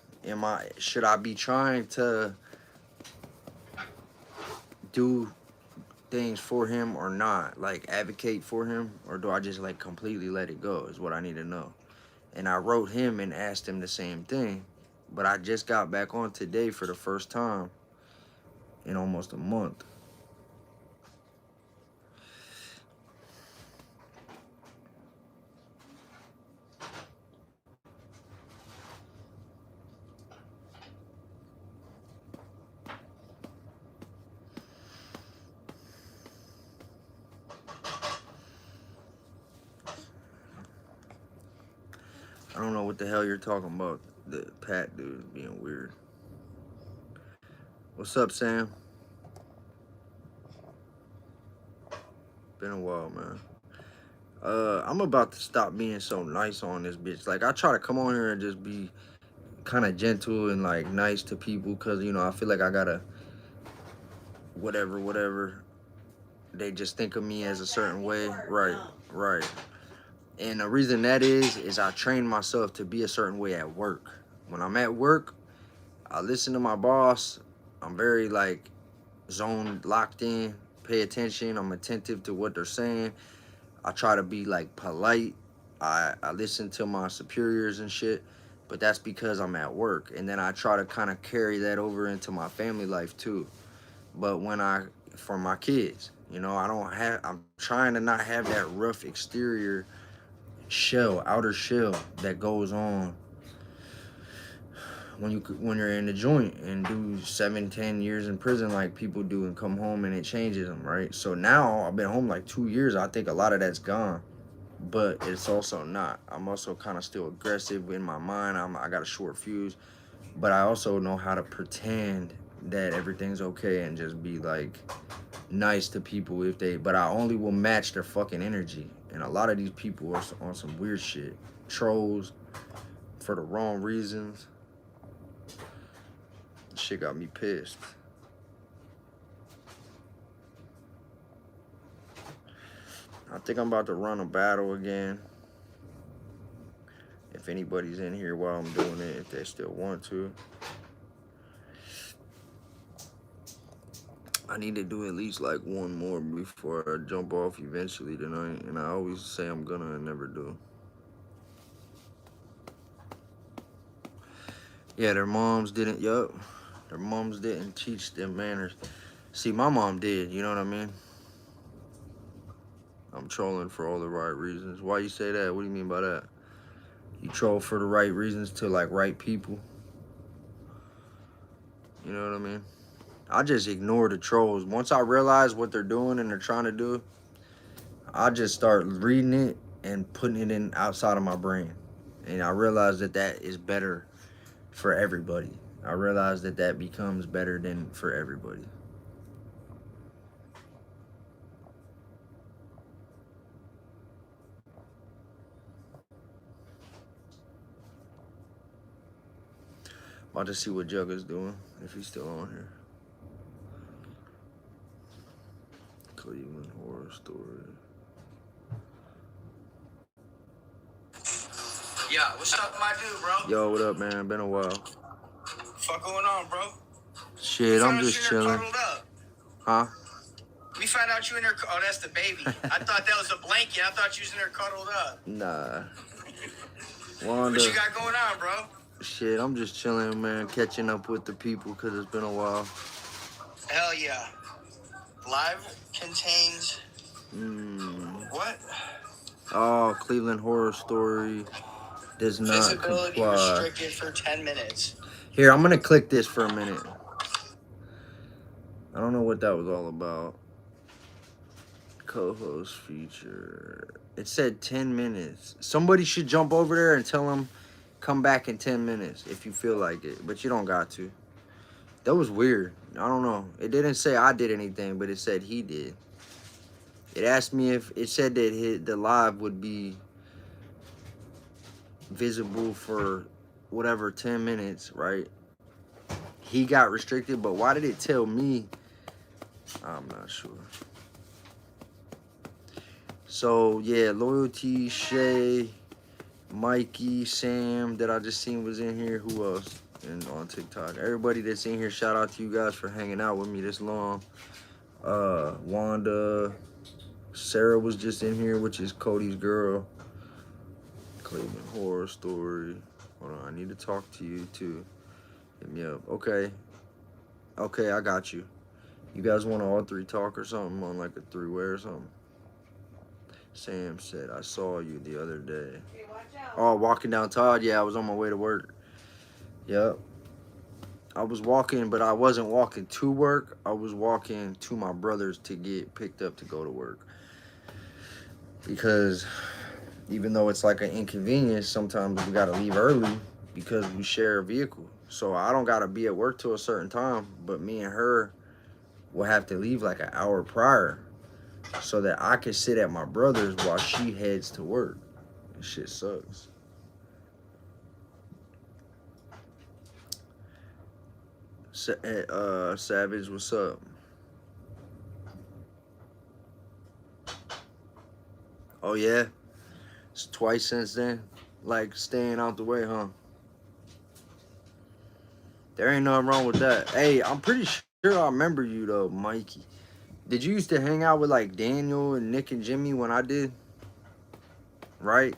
should I be trying to do things for him or not? Like advocate for him, or do I just like completely let it go is what I need to know. And I wrote him and asked him the same thing, but I just got back on today for the first time in almost a month. I don't know what the hell you're talking about. The Pat dude being weird. What's up, Sam? Been a while, man. I'm about to stop being so nice on this bitch. Like, I try to come on here and just be kind of gentle and, like, nice to people because, you know, I feel like I gotta whatever. They just think of me as a certain way. Right, right. And the reason that is I train myself to be a certain way at work. When I'm at work, I listen to my boss. I'm very, like, zoned, locked in, pay attention. I'm attentive to what they're saying. I try to be like polite. I listen to my superiors and shit, but that's because I'm at work. And then I try to kind of carry that over into my family life too. But for my kids, you know, I'm trying to not have that rough exterior outer shell that goes on when you're in the joint and do 7-10 years in prison like people do and come home and it changes them, right? So now I've been home like 2 years. I think a lot of that's gone, but it's also not. I'm also kind of still aggressive in my mind. I got a short fuse, but I also know how to pretend that everything's okay and just be like nice to people but I only will match their fucking energy. And a lot of these people are on some weird shit, trolls for the wrong reasons. Shit got me pissed. I think I'm about to run a battle again. If anybody's in here while I'm doing it, if they still want to. I need to do at least like one more before I jump off eventually tonight. And I always say I'm gonna and never do. Yeah, their moms didn't, their moms didn't teach them manners. See, my mom did, you know what I mean? I'm trolling for all the right reasons. Why you say that? What do you mean by that? You troll for the right reasons to like right people. You know what I mean? I just ignore the trolls. Once I realize what they're doing and they're trying to do, I just start reading it and putting it in outside of my brain. And I realize that that is better for everybody. I realize that that becomes better than for everybody. About to see what Jugga's doing, if he's still on here. Cleveland Horror Story. Yeah, what's up, my dude, bro? Yo, what up, man? Been a while. Fuck going on, bro? Shit, I'm just chilling. Huh? We found out you in there. Oh, that's the baby. I thought that was a blanket. I thought you was in there cuddled up. Nah. Wanda. What you got going on, bro? Shit, I'm just chilling, man. Catching up with the people because it's been a while. Hell yeah. Live contains... What? Oh, Cleveland Horror Story does not Visibility comply. restricted for 10 minutes. Here, I'm going to click this for a minute. I don't know what that was all about. Co-host feature. It said 10 minutes. Somebody should jump over there and tell them come back in 10 minutes if you feel like it. But you don't got to. That was weird. I don't know. It didn't say I did anything, but it said he did. It asked me if it said that the live would be visible for whatever 10 minutes, right? He got restricted, but why did it tell me? I'm not sure. So yeah, Loyalty, Shay, Mikey, Sam that I just seen was in here. Who else? And on TikTok. Everybody that's in here, shout out to you guys for hanging out with me this long. Wanda, Sarah was just in here, which is Cody's girl. Cleveland Horror Story. Hold on, I need to talk to you too. Hit me up. Okay. Okay, I got you. You guys want to all three talk or something on like a three-way or something? Sam said, I saw you the other day. Hey, watch out. Oh, walking down Todd? Yeah, I was on my way to work. Yep. I was walking, but I wasn't walking to work. I was walking to my brother's to get picked up to go to work. Because even though it's like an inconvenience, sometimes we got to leave early because we share a vehicle. So I don't got to be at work till a certain time, but me and her will have to leave like an hour prior so that I can sit at my brother's while she heads to work. This shit sucks. Savage, what's up? Oh yeah? It's twice since then? Like staying out the way, huh? There ain't nothing wrong with that. Hey, I'm pretty sure I remember you though, Mikey. Did you used to hang out with like Daniel and Nick and Jimmy when I did? Right?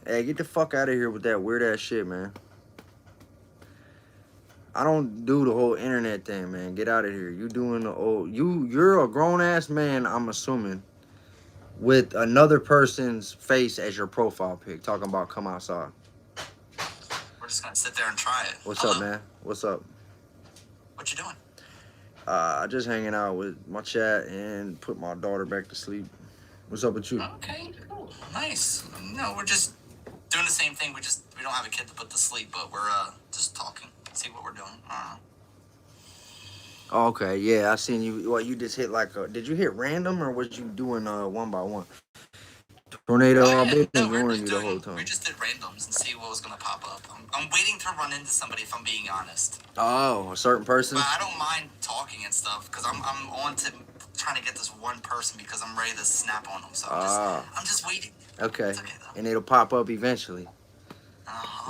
Hey, get the fuck out of here with that weird ass shit, man. I don't do the whole internet thing, man. Get out of here. You doing the old... You're a grown-ass man, I'm assuming, with another person's face as your profile pic, talking about come outside. We're just gonna sit there and try it. What's up, man? What's up? What you doing? Just hanging out with my chat and put my daughter back to sleep. What's up with you? Okay, cool. Nice. No, we're just doing the same thing. We don't have a kid to put to sleep, but we're just talking. See what we're doing. Oh, okay, yeah, I seen you. What, you just hit like a... Did you hit random or was you doing one by one? Tornado, Oh I've yeah, been no, ignoring you the whole we time. just did randoms and see what was gonna pop up. I'm waiting to run into somebody if I'm being honest. Oh, a certain person? But I don't mind talking and stuff because I'm on to trying to get this one person because I'm ready to snap on them. So I'm just waiting. Okay. It's okay though. And it'll pop up eventually.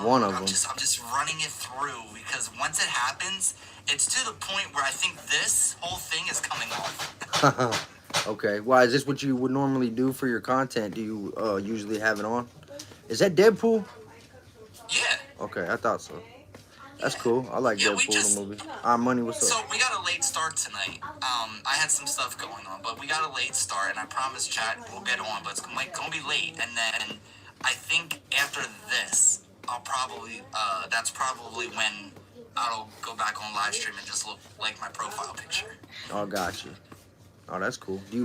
One of them. I'm just running it through because once it happens, it's to the point where I think this whole thing is coming off. Okay. Why, is this what you would normally do for your content? Do you usually have it on? Is that Deadpool? Yeah. Okay, I thought so. That's cool. I like Deadpool, the movie. Money, what's So up? we got a late start tonight. I had some stuff going on, but we got a late start, and I promise, chat, we'll get on, but it's gonna be late. And then I think after this, I'll probably that's probably when I'll go back on live stream and just look like my profile picture. Oh, got you. Oh, that's cool. Do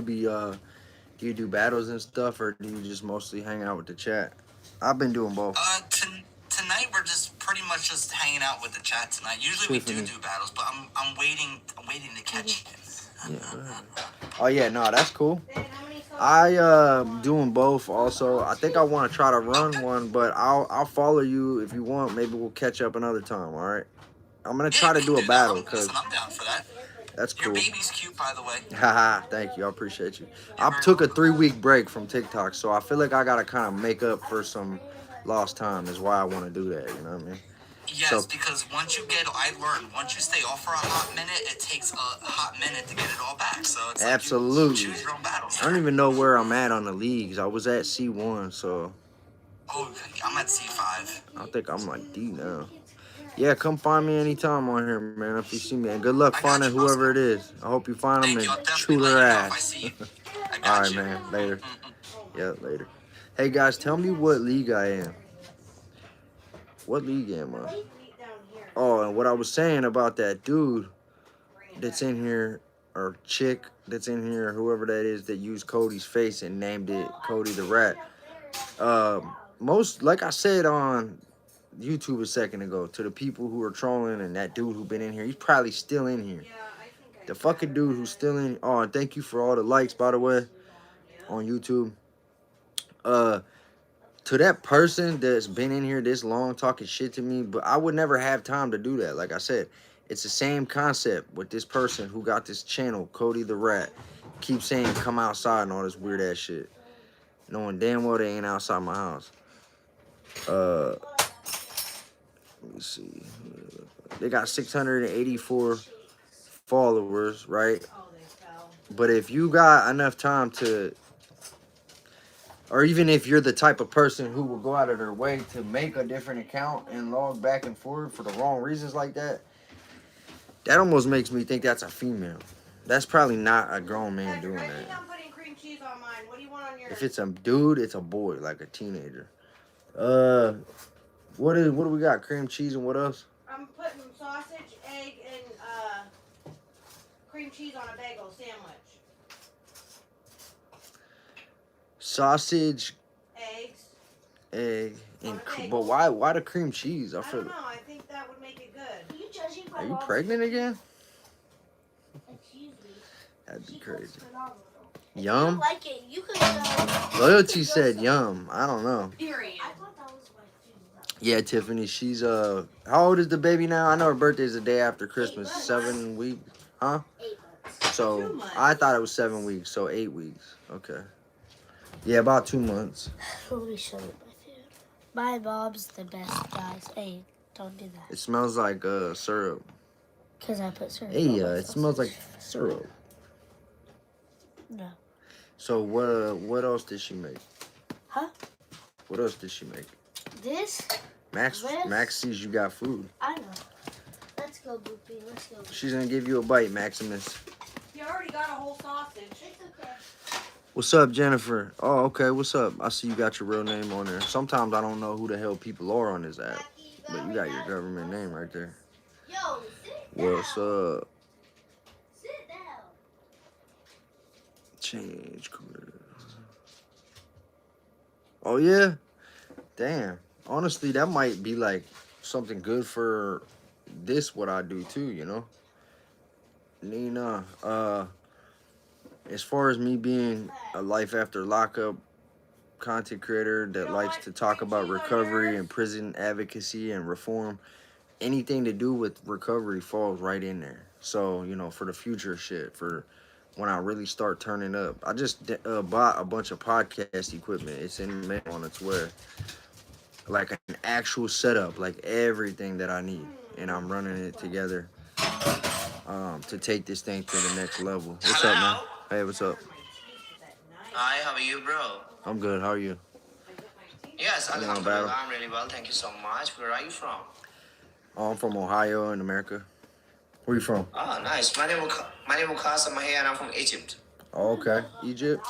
you do battles and stuff, or do you just mostly hang out with the chat? I've been doing both. Tonight we're just pretty much just hanging out with the chat tonight. Usually we do battles, but I'm waiting to catch him. Yeah. Oh yeah, no, that's cool. I doing both also. I think I want to try to run one, but I'll follow you if you want. Maybe we'll catch up another time. All right. I'm gonna try to do a battle because I'm down for that. that's cool. Your baby's cute, by the way. Haha, thank you. I appreciate you. I took a 3-week break from TikTok, so I feel like I gotta kind of make up for some lost time. Is why I want to do that. You know what I mean? Yes, because I learned once you stay off for a hot minute, it takes a hot minute to get it all back. So it's absolutely. Like you choose your own battles. I don't even know where I'm at on the leagues. I was at C1, so. Oh, I'm at C5. I think I'm like D now. Yeah, come find me anytime on here, man, if you see me. And good luck finding whoever it is. I hope you find them and shoot their ass. All right, man. Later. Yeah, later. Hey, guys, tell me what league I am. What league am I? Oh, and what I was saying about that dude that's in here, or chick that's in here, whoever that is, that used Cody's face and named it Cody the Rat. Most, like I said on YouTube a second ago, to the people who are trolling and that dude who been in here, he's probably still in here. The fucking dude who's still in. Oh, and thank you for all the likes, by the way, on YouTube. To that person that's been in here this long talking shit to me, but I would never have time to do that. Like I said, it's the same concept with this person who got this channel, Cody the Rat, keeps saying come outside and all this weird ass shit, knowing damn well they ain't outside my house. Let me see. They got 684 followers, right? But if you got enough time to, or even if you're the type of person who will go out of their way to make a different account and log back and forth for the wrong reasons like that, that almost makes me think that's a female. That's probably not a grown man doing that. I'm putting cream cheese on mine. What do you want on yours? If it's a dude, it's a boy, like a teenager. What do we got? Cream cheese and what else? I'm putting sausage, egg, and cream cheese on a bagel sandwich. Sausage, Eggs. egg, and but why the cream cheese? I don't know. I think that would make it good. Are you pregnant again? That'd be crazy. Yum? Like it, you could Loyalty said yum. I don't know. Period. Yeah, Tiffany, she's how old is the baby now? I know her birthday's the day after Christmas. 7 weeks, huh? 8 months. So I thought it was 7 weeks, so 8 weeks. Okay. Yeah, about 2 months. Let me show you my food. My mom's the best, guys. Hey, don't do that. It smells like syrup. Because I put syrup. Hey, on my it smells like syrup. No. So what else did she make? Huh? What else did she make? This? Max sees you got food. I know. Let's go, Boopy. Let's go. She's gonna give you a bite, Maximus. You already got a whole sausage. It's okay. What's up, Jennifer? Oh, okay. What's up? I see you got your real name on there. Sometimes I don't know who the hell people are on this app, but you got your government name right there. Yo, sit down. What's up? Sit down. Change career. Oh yeah? Damn. Honestly, that might be like something good for this what I do too, you know? Nina, as far as me being a life after lockup content creator that likes to talk about recovery and prison advocacy and reform. Anything to do with recovery falls right in there. So, for the future shit, for when I really start turning up. I just bought a bunch of podcast equipment. It's in the mail on its way. Like an actual setup, like everything that I need. And I'm running it together to take this thing to the next level. What's up, man? Hey, what's up? Hi, how are you, bro? I'm good. How are you? Yes, You on Alhamdulillah, battle? I'm really well. Thank you so much. Where are you from? Oh, I'm from Ohio in America. Where you from? Oh, nice. My name is Qasim here, and I'm from Egypt. Oh, okay. Egypt?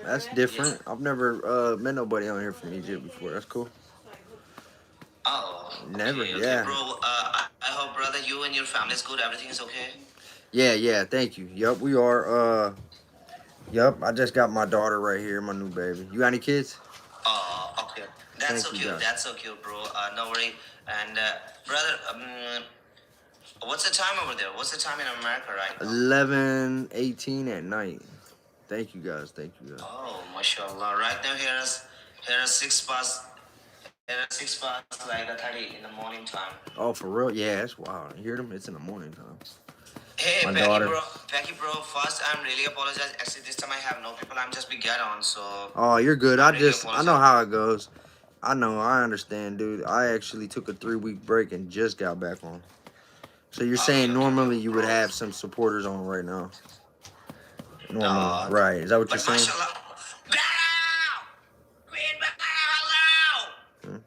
That's different. I've never met nobody on here from Egypt before. That's cool. Oh, Never, okay, yeah. bro. I hope, brother, you and your family is good. Everything is okay. Yeah, thank you. Yup, we are. Yup, I just got my daughter right here, my new baby. You got any kids? Oh, okay. That's so Thank you, cute. guys. That's so cute, bro. No worry. And brother, what's the time over there? What's the time in America right now? 11:18 at night. Thank you guys. Oh, mashallah. Right now here is 6 past. Here is 6 past like 30 in the morning time. Oh, for real? Yeah, that's wild. You hear them? It's in the morning time. Hey, My daughter. Becky, bro. First, I'm really apologize. Actually, this time I have no people. I'm just be get on. So. Oh, you're good. I'm I really know apologize. how it goes. I understand, dude. I actually took a 3-week break and just got back on. So you're saying Okay. normally you would have some supporters on right now? Normally, No. right? Is that what you're But saying? mashallah. Battle! Queen Battle, hello! Hmm?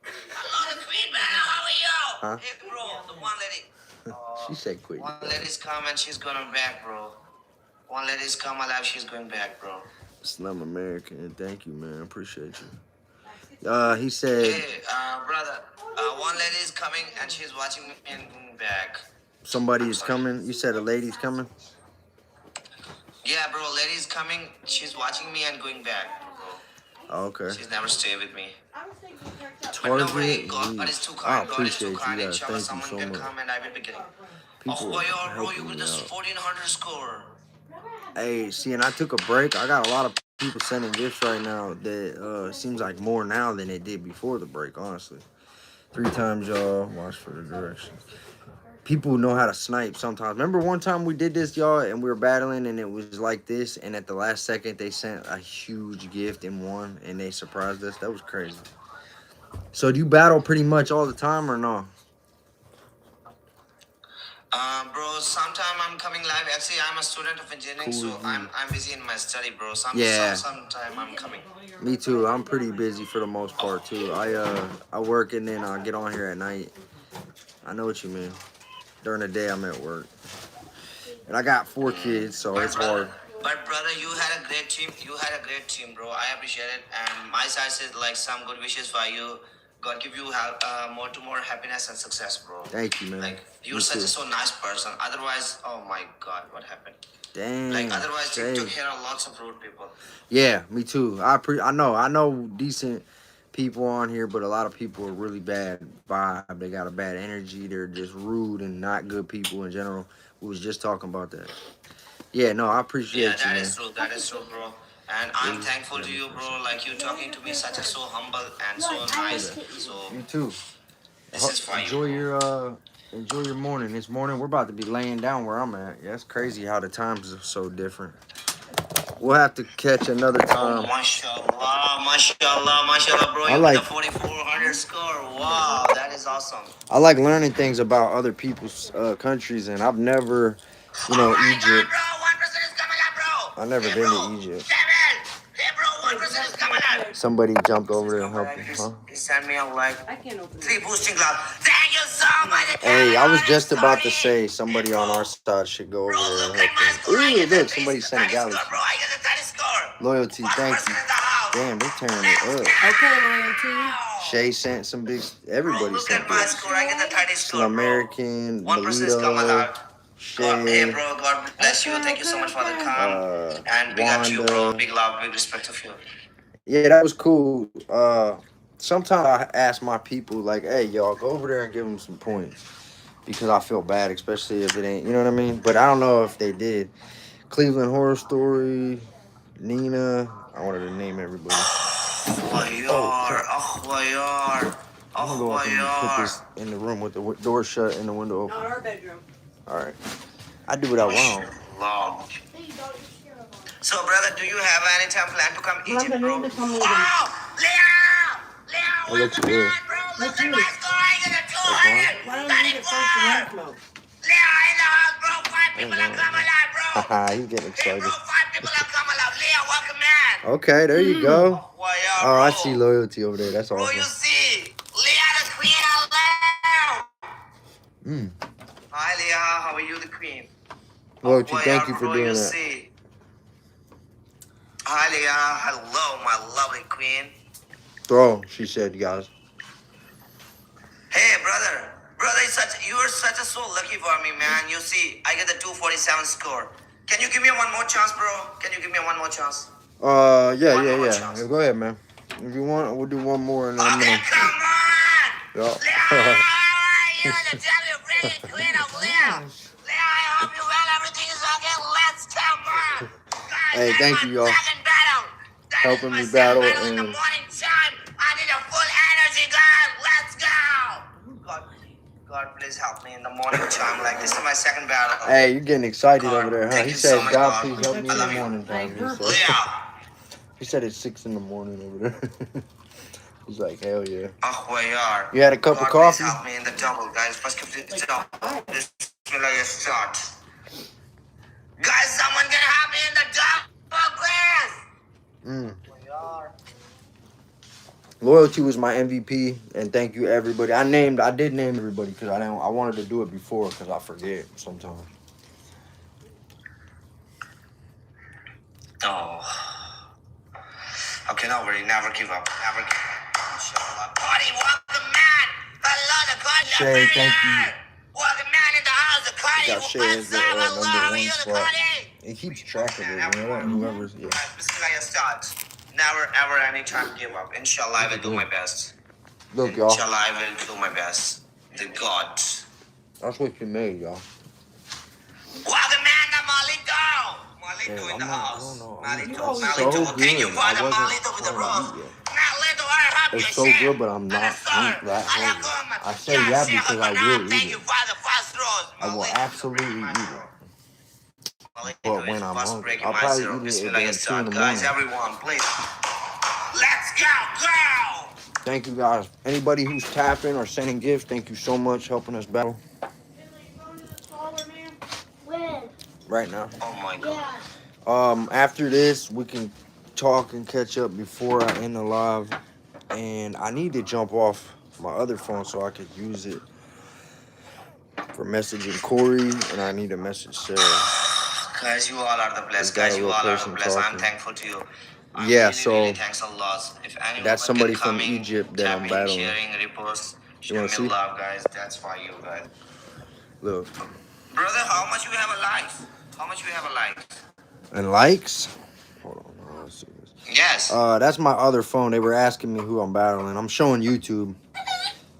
Hello, Queen Battle, how are you? Huh? Hey, bro, the one lady. She said quit. One lady's come and she's going back, bro. One lady's come alive, she's going back, bro. Slum American. Thank you, man. Appreciate you. He said Hey, brother, one lady is coming and she's watching me and going back. somebody I'm is sorry. coming. You said a lady's coming? Yeah, bro, lady's coming. She's watching me and going back, bro. Oh, okay. She's never stay with me. I was thinking checked out. But no Target. worry, God is too I kind. God is appreciate too you kind. guys. Inshallah, Thank you someone so can much. come and I will be getting. People Oh, yo, bro, you helping got me this out. 1400 score. Hey, see, and I took a break. I got a lot of people sending gifts right now that seems like more now than it did before the break, honestly. 3 times, y'all. Watch for the direction. People know how to snipe sometimes. Remember one time we did this, y'all, and we were battling, and it was like this, and at the last second, they sent a huge gift in one, and they surprised us. That was crazy. So do you battle pretty much all the time or no? Bro, sometime I'm coming live. Actually, I'm a student of engineering, Cool so with you. I'm busy in my study, bro. Yeah. Sometime I'm coming. Me too. I'm pretty busy for the most part too. I work and then I get on here at night. I know what you mean. During the day I'm at work. And I got 4 kids, so it's hard. But brother, you had a great team. You had a great team, bro. I appreciate it. And my side says like some good wishes for you. God give you more happiness and success, bro. Thank you, man. Like you're Me such too. a so nice person. Otherwise, oh my God, what happened? Dang. Like otherwise, Shay. you took care of lots of rude people. Yeah, me too. I know decent people on here, but a lot of people are really bad vibe. They got a bad energy. They're just rude and not good people in general. We was just talking about that. Yeah, no, I appreciate Yeah, you, that man. is true. That is true, bro. And I'm thankful to you, bro. Like you talking to me, such a so humble and so nice. So You too. this is for Enjoy you. enjoy your morning. This morning we're about to be laying down where I'm at. Yeah, it's crazy how the times are so different. We'll have to catch another Oh, time. mashallah, bro. I You like- got a 4,400 score. Wow, that is awesome. I like learning things about other people's countries, and I've never, Oh my Egypt. God, bro. 1% is coming up, bro. I've never Hey, been bro. to Egypt. 7. Hey, bro. 1% is coming up. Somebody jumped over there and helped me, huh? He sent me a like I can't open 3 boosting gloves. Thank you so much. Hey, I was just about to Sorry. say somebody on our side should go over Bro, there and look at my help score. I them. Ooh, get the look, somebody sent a 30 galaxy. score, bro. I get the 30 score. Loyalty, thank you. 1% in the house. Damn, they're tearing it up. Okay, loyalty. Shay sent some big. Bro, Everybody look sent at my this. score. I get the 30 Some score, bro. American, 1% is coming Melito, out. God, hey, Shay, bro. God bless you. Thank you so much for the calm. And big up to you, bro. Wanda. Big love, big respect of you. Yeah, that was cool. Sometimes I ask my people, like, hey, y'all, go over there and give them some points. Because I feel bad, especially if it ain't, you know what I mean? But I don't know if they did. Cleveland Horror Story, Nina. I wanted to name everybody. I'm gonna go up and put this in the room with the door shut and the window Not open. our bedroom. All right. I do what I want. Long. Hey, you don't share them. So, brother, do you have any time plan to come Egypt, Mom, bro? I need to come with Oh, Leo! I'll let you live. Bro, Let's look at do my it. score. I get a That's fine. 200. Why don't you eat it first and then smoke? Leo, in the house, bro. 5 people know. are coming alive, bro. Haha, he's getting Hey, excited. bro, 5 people are coming alive. Leo, welcome, man. Okay, there you go. Why, yeah, Oh, bro. I see loyalty over there. That's Bro, you awesome. see, Leo, the queen of Leo. Mm. Hi, Leo. How are you, the queen? Loyalty, Why, thank yeah, you for bro, doing you that. see. Hi, Leo. Hello, my lovely queen. Throw, she said, guys. Hey, brother. Brother, you are such a so lucky for me, man. You see, I get the 247 score. Can you give me one more chance, bro? Can you give me one more chance? Yeah. One more chance. Go ahead, man. If you want, we'll do one more and then I'm Okay, gonna. come on! Yeah. You're the devil, brilliant queen of Leo. Leo, I hope you well. Everything is okay. Let's come on. Guys, Hey, that's thank my you, y'all. second battle. That is Helping my me second battle battle in the and- morning time. I need a full energy, guys. Let's go. God, please help me in the morning time. Like, this is my second battle. Hey, you're getting excited God, over there, huh? thank He you said, so much, God, God. please help me I in love the you. morning time. He said. Leo. He said it's 6 in the morning over there. He's like, hell yeah. Akhwayar. You had a cup of God, coffee? please help me in the double, guys. First give it the double. This will like a start. Guys, someone get help me in the double, please. Mm. Loyalty was my MVP, and thank you everybody. I did name everybody because I wanted to do it before because I forget sometimes. Oh. Okay, no worry. Never give up. Never give up. Inshallah. Party, welcome, man. Hello, the party. Shay, thank you. Welcome, man, in the house. The party. Got Shay as the Hello, how are #1 you, the spot. party? It keeps track of it, you know that? Whoever's, yeah. This is like a start. Never, ever, anytime give up. Inshallah, I will do my best. Look, y'all. Inshallah, I will do my best. The God. That's what you made, y'all. Welcome, man, the Malito. Malito Damn, in the I house. don't know. Malito, It's Malito. so Thank you good. for I the wasn't Malito with the trying to rose. eat yet. Malito, I help you. It's so good, but I'm not that hungry. I say that because I will Thank eat you it. for the first rose. I will absolutely eat it. But when I'm hungry, I'll probably eat it again 2 in the Guys, morning. everyone, please. Let's go. Thank you guys. Anybody who's tapping or sending gifts, thank you so much helping us battle When? right now. Oh my God. Yeah. After this, we can talk and catch up before I end the live. And I need to jump off my other phone so I could use it for messaging Corey, and I need to message Sarah. Guys, you all are the blessed. We got Guys, a you real all are the person blessed. I'm talking. thankful to you. I'm Yeah, really, so really thanks a lot. If anyone that's somebody can from coming, Egypt that I'm tapping, battling. sharing, repost, You show wanna me see? love, guys. That's for you, guys. Look. Brother, how much you have a likes? How much you have a likes? And likes? Hold on, let's see this. Yes. That's my other phone. They were asking me who I'm battling. I'm showing YouTube.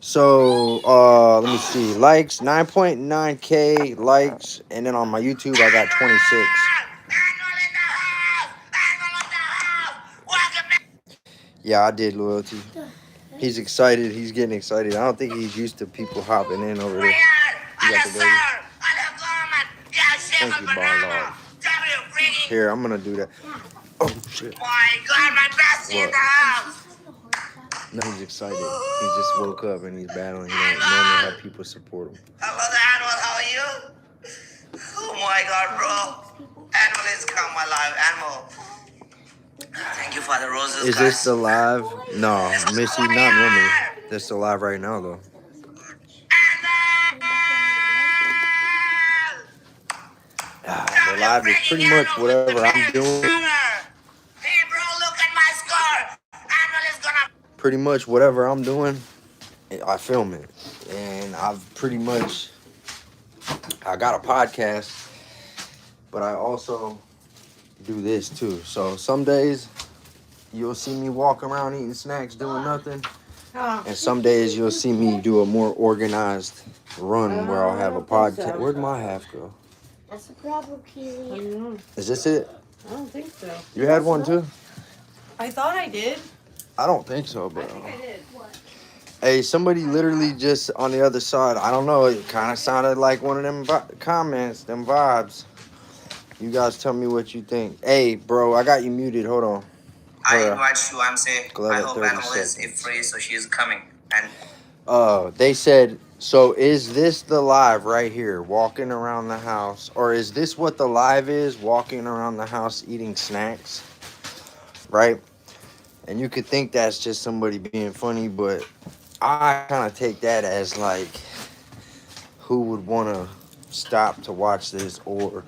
So, let me see. Likes, 9.9K likes. And then on my YouTube, I got 26. Yeah, I did loyalty. He's excited. He's getting excited. I don't think he's used to people hopping in over there. You got the baby. Thank you, Barlog. Here, I'm going to do that. Oh, shit. My God, my bestie in the house. No, he's excited. He just woke up and he's battling. He don't normally have people support him. Hello, the animal. How are you? Oh my God, bro. Animal is come alive. Animal. Thank you for the roses, Is guys. this the live? No, Missy, not normally. This the live right now, though. The live is pretty much whatever I'm doing. Hey, bro, look at my score. Animal is gonna. Pretty much whatever I'm doing, I film it. And I've pretty much, I got a podcast, but I also do this too. So some days you'll see me walk around eating snacks, doing nothing. And some days you'll see me do a more organized run where I'll have a podcast. Where'd my half go? That's a problem, Keely. Is this it? I don't think so. You had one too? I thought I did. I don't think so, bro. I think I did. What? Hey, somebody literally just on the other side. I don't know. It kind of sounded like one of them comments, them vibes. You guys tell me what you think. Hey, bro, I got you muted. Hold on. I Hold on. invite you. I'm saying Glad I at hope 30 Animal is seconds. free, so she's coming. And They said, so is this the live right here, walking around the house? Or is this what the live is, walking around the house eating snacks? Right? And you could think that's just somebody being funny, but I kind of take that as like, who would want to stop to watch this, or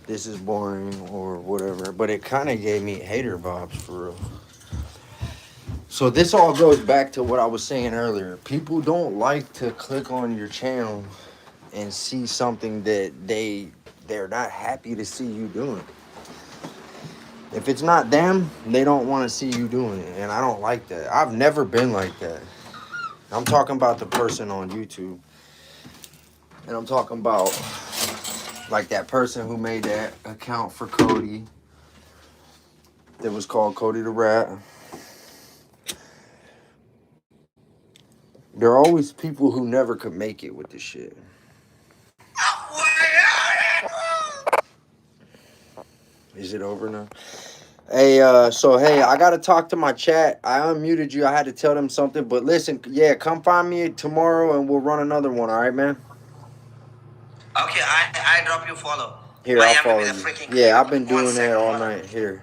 this is boring, or whatever. But it kind of gave me hater vibes for real. So this all goes back to what I was saying earlier. People don't like to click on your channel and see something that they're not happy to see you doing. If it's not them, they don't want to see you doing it, and I don't like that. I've never been like that. I'm talking about the person on YouTube, and I'm talking about like that person who made that account for Cody that was called Cody the Rat. There are always people who never could make it with this shit. Is it over now? Hey, hey, I gotta talk to my chat. I unmuted you. I had to tell them something. But listen, yeah, come find me tomorrow and we'll run another one. All right, man. okay, I drop you follow. Here, I'll Miami follow with a you. freaking Yeah, clear. I've been 1 doing that second, all brother. night. Here,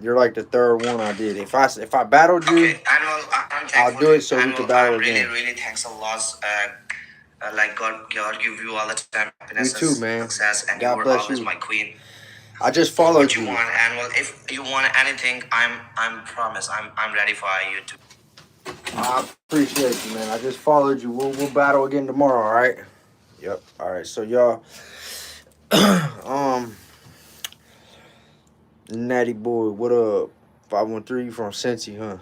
you're like the third one I did. If I battled you, Okay, Annual, I'm I'll thankful do to it you. so we Annual, can battle I'm really, again. really thanks a lot. Like God give you all the time You happiness and too, man. success, and you God were bless always you. my queen. I just What followed you you. want, Annual? If you want anything, I'm promise. I'm ready for you to. I appreciate you, man. I just followed you. We'll battle again tomorrow. All right. Yep. All right. So y'all, Natty boy, what up? 513 from Cincy, huh?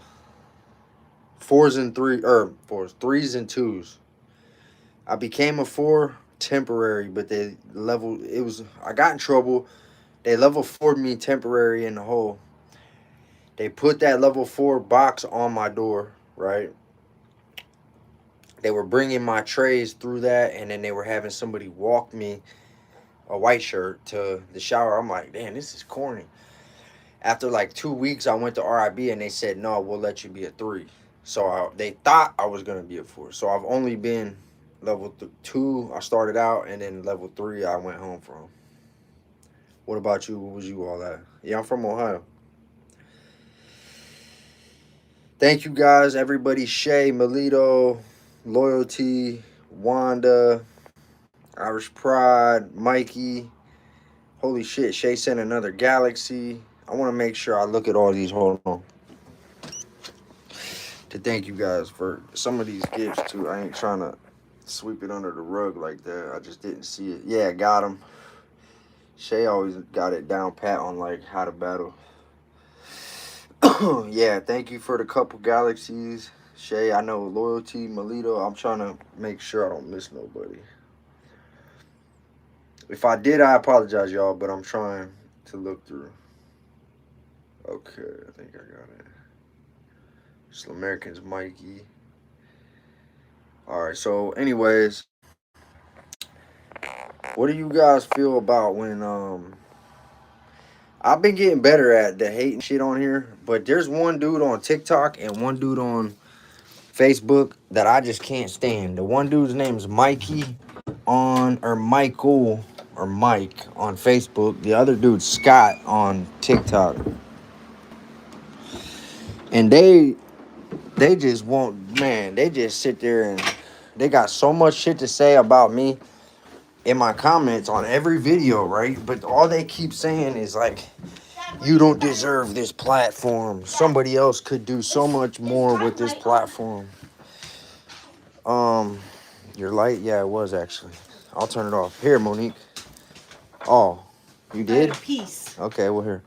Threes and twos. I became a four temporary, but they level it was I got in trouble. They level 4'd me temporary in the hole. They put that level 4 box on my door, right? They were bringing my trays through that, and then they were having somebody walk me a white shirt to the shower. I'm like, damn, this is corny. After like 2 weeks, I went to RIB and they said, no, we'll let you be a 3. So they thought I was going to be a 4. So I've only been level 2. I started out, and then level 3 I went home from. What about you? What was you all at? Yeah, I'm from Ohio. Thank you guys, everybody. Shay, Melito, Loyalty, Wanda, Irish Pride, Mikey. Holy shit, Shay sent another galaxy. I want to make sure I look at all these. Hold on. To thank you guys for some of these gifts too. I ain't trying to sweep it under the rug like that. I just didn't see it. Yeah, got him. Shay always got it down pat on like how to battle. Yeah, thank you for the couple galaxies. Shay, I know Loyalty, Melito. I'm trying to make sure I don't miss nobody. If I did, I apologize, y'all, but I'm trying to look through. Okay, I think I got it. Still Americans, Mikey. All right, so anyways, what do you guys feel about when I've been getting better at the hating shit on here, but there's one dude on TikTok and one dude on Facebook that I just can't stand. The one dude's name is Mikey Michael or Mike on Facebook. The other dude's Scott on TikTok. And they just won't, man, they just sit there and they got so much shit to say about me in my comments on every video, right? But all they keep saying is like, you don't deserve this platform. Somebody else could do so much more with this platform. Your light? Yeah, it was actually. I'll turn it off. Here, Monique. Oh, you did? Peace. Okay, well here.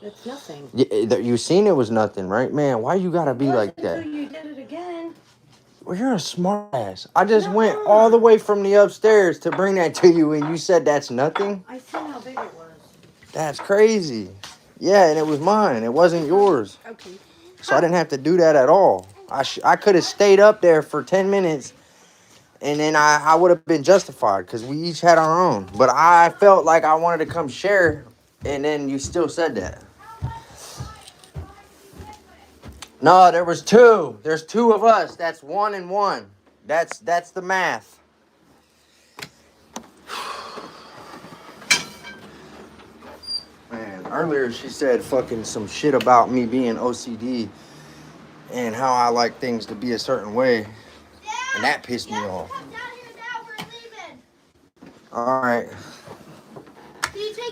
It's nothing. Yeah, you seen it was nothing, right? Man, why you gotta be like that? Until you did it again. Well, you're a smart ass. I just went all the way from the upstairs to bring that to you, and you said that's nothing? I seen how big it was. That's crazy. Yeah, and it was mine. It wasn't yours. Okay. So I didn't have to do that at all. I could have stayed up there for 10 minutes and then I would have been justified because we each had our own. But I felt like I wanted to come share, and then you still said that. No, there was two. There's two of us. That's 1 and 1. That's the math. Man, earlier she said fucking some shit about me being OCD and how I like things to be a certain way, and that pissed me off. All right.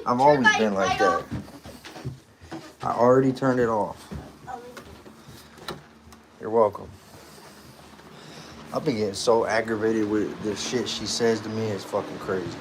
I've always been like that. I already turned it off. You're welcome. I've been getting so aggravated with the shit she says to me. It's fucking crazy.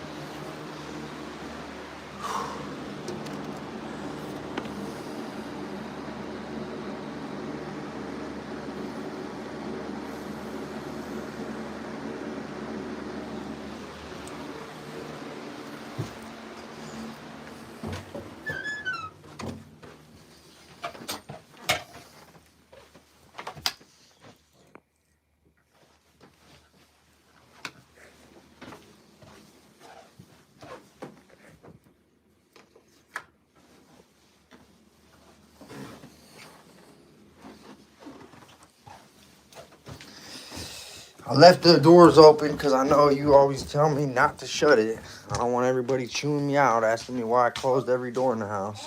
I left the doors open because I know you always tell me not to shut it. I don't want everybody chewing me out, asking me why I closed every door in the house.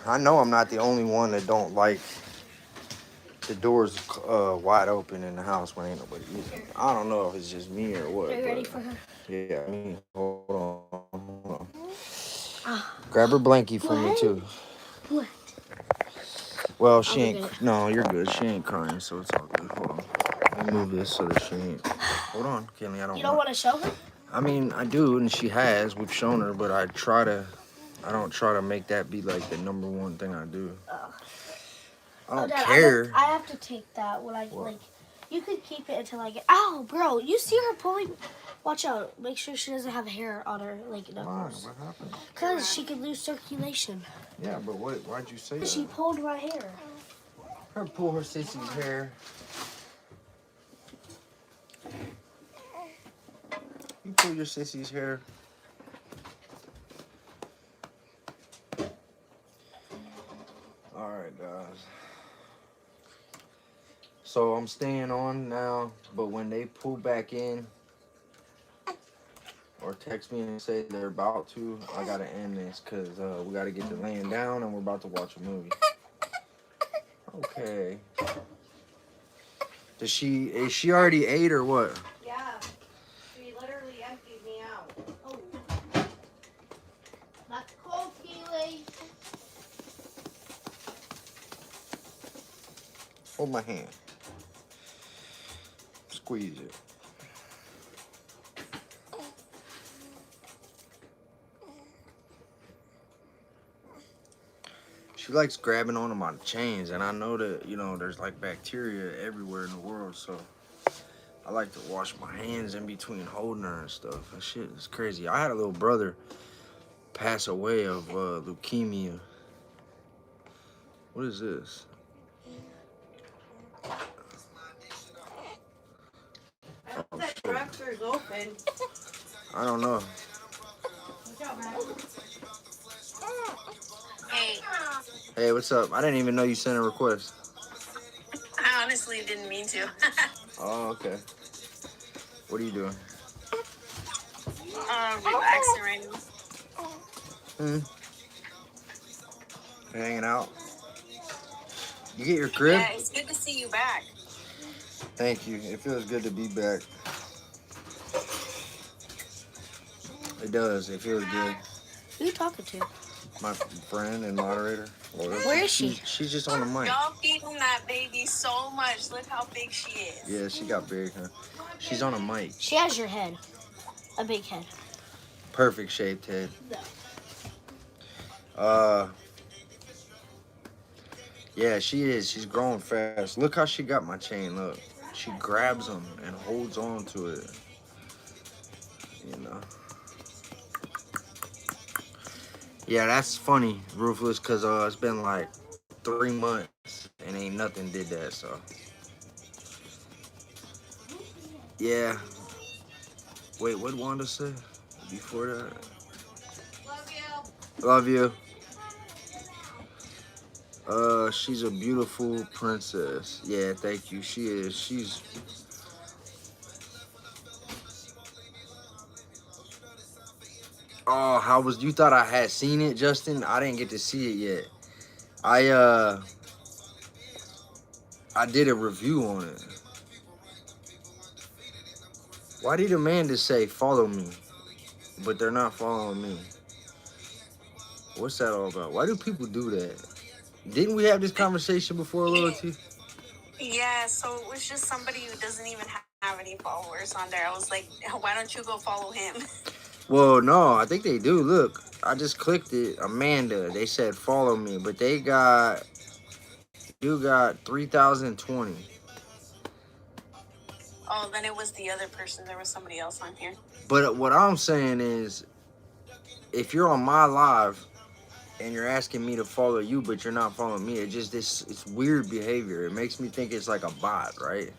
I know I'm not the only one that don't like the doors wide open in the house when ain't nobody using it. I don't know if it's just me or what. Are you ready for her? Yeah, I mean, hold on. Grab her blankie for me too. What? Well, she ain't. No, you're good. She ain't crying, so it's all good. Hold on. Let me move this so that she ain't. Hold on, Kenley. You don't want to show her? I mean, I do, and she has. We've shown her, but I don't try to make that be like the number one thing I do. I don't Dad, care. I have to take that when I like. You can keep it until I get. Ow, bro! You see her pulling? Watch out! Make sure she doesn't have hair on her knuckles. What happened? Cause she could lose circulation. Yeah, but why'd you say that? She pulled my hair. Her pull her sissy's hair. You pull your sissy's hair. All right, guys. So I'm staying on now, but when they pull back in or text me and say they're about to, I gotta end this because we gotta get to laying down and we're about to watch a movie. Okay. Is she already ate or what? Yeah. She literally emptied me out. Oh. That's cold, Keely. Hold my hand. Squeeze it. She likes grabbing onto my chains, and I know that, there's like bacteria everywhere in the world, so I like to wash my hands in between holding her and stuff. That shit is crazy. I had a little brother pass away of leukemia. What is this? I hope that dresser's open. I don't know. Watch out, Matt. Hey, Hey, what's up? I didn't even know you sent a request. I honestly didn't mean to. Oh, okay. What are you doing? Relaxing right now. Hanging out. You get your crib? Yeah, it's good to see you back. Thank you. It feels good to be back. It does. It feels good. Who are you talking to? My friend and moderator. Where is she? She's just on the mic. Y'all feeding that baby so much. Look how big she is. Yeah, she got big, huh? She's on a mic. She has your head. A big head. Perfect shaped head. Yeah, she is. She's growing fast. Look how she got my chain. Look. She grabs them and holds on to it. Yeah, that's funny, Ruthless, because it's been like 3 months and ain't nothing did that. So yeah. Wait, what Wanda say before that? Love you. Love you. She's a beautiful princess. Yeah, thank you. She is. She's. Oh, how was you? Thought I had seen it, Justin? I didn't get to see it yet. I I did a review on it. Why did Amanda say follow me, but they're not following me? What's that all about? Why do people do that? Didn't we have this conversation before, Loyalty? Yeah, so it was just somebody who doesn't even have any followers on there. I was like, why don't you go follow him? Well, no, I think they do. Look, I just clicked it. Amanda, they said follow me, but you got 3,020. Oh, then it was the other person. There was somebody else on here. But what I'm saying is, if you're on my live and you're asking me to follow you, but you're not following me, it's weird behavior. It makes me think it's like a bot, right?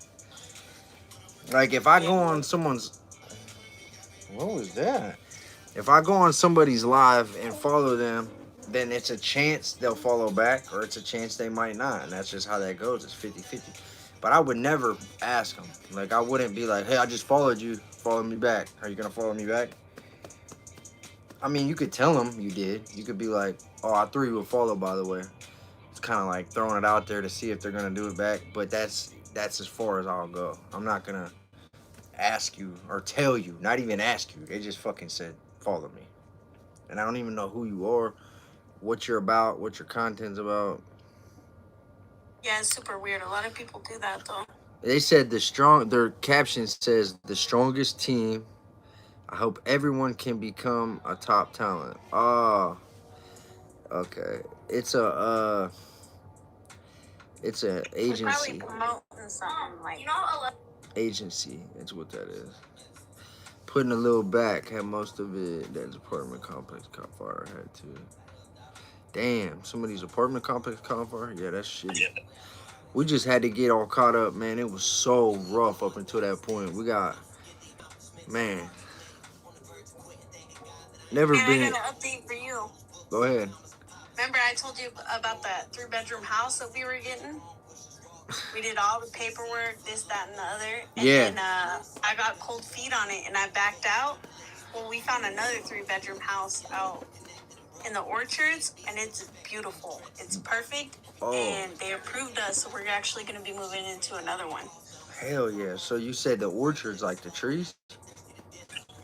Like if I go on someone's, what was that? If I go on somebody's live and follow them, then it's a chance they'll follow back or it's a chance they might not. And that's just how that goes. It's 50-50. But I would never ask them. Like I wouldn't be like, hey, I just followed you. Follow me back. Are you going to follow me back? I mean, you could tell them you did. You could be like, oh, I threw you a follow, by the way. It's kind of like throwing it out there to see if they're going to do it back. But that's as far as I'll go. I'm not going to ask you or tell you, not even ask you. They just fucking said, follow me. And I don't even know who you are, what you're about, what your content's about. Yeah, it's super weird. A lot of people do that, though. They said their caption says, the strongest team. I hope everyone can become a top talent. Oh, okay. It's a They're probably agency. promoting something like. Agency, that's what that is. Putting a little back, had most of it. That apartment complex caught fire. Had to. Damn, some of these apartment complex caught fire. Yeah, that's shitty. We just had to get all caught up, man. It was so rough up until that point. We got, man, never And I been. got an update for you. Go ahead. Remember I told you about that 3-bedroom house that we were getting? We did all the paperwork, this, that, and the other. And Yeah. then I got cold feet on it and I backed out. Well, we found another 3-bedroom house out in the orchards, and it's beautiful. It's perfect. Oh. And they approved us, so we're actually going to be moving into another one. Hell yeah. So you said the orchards, like the trees?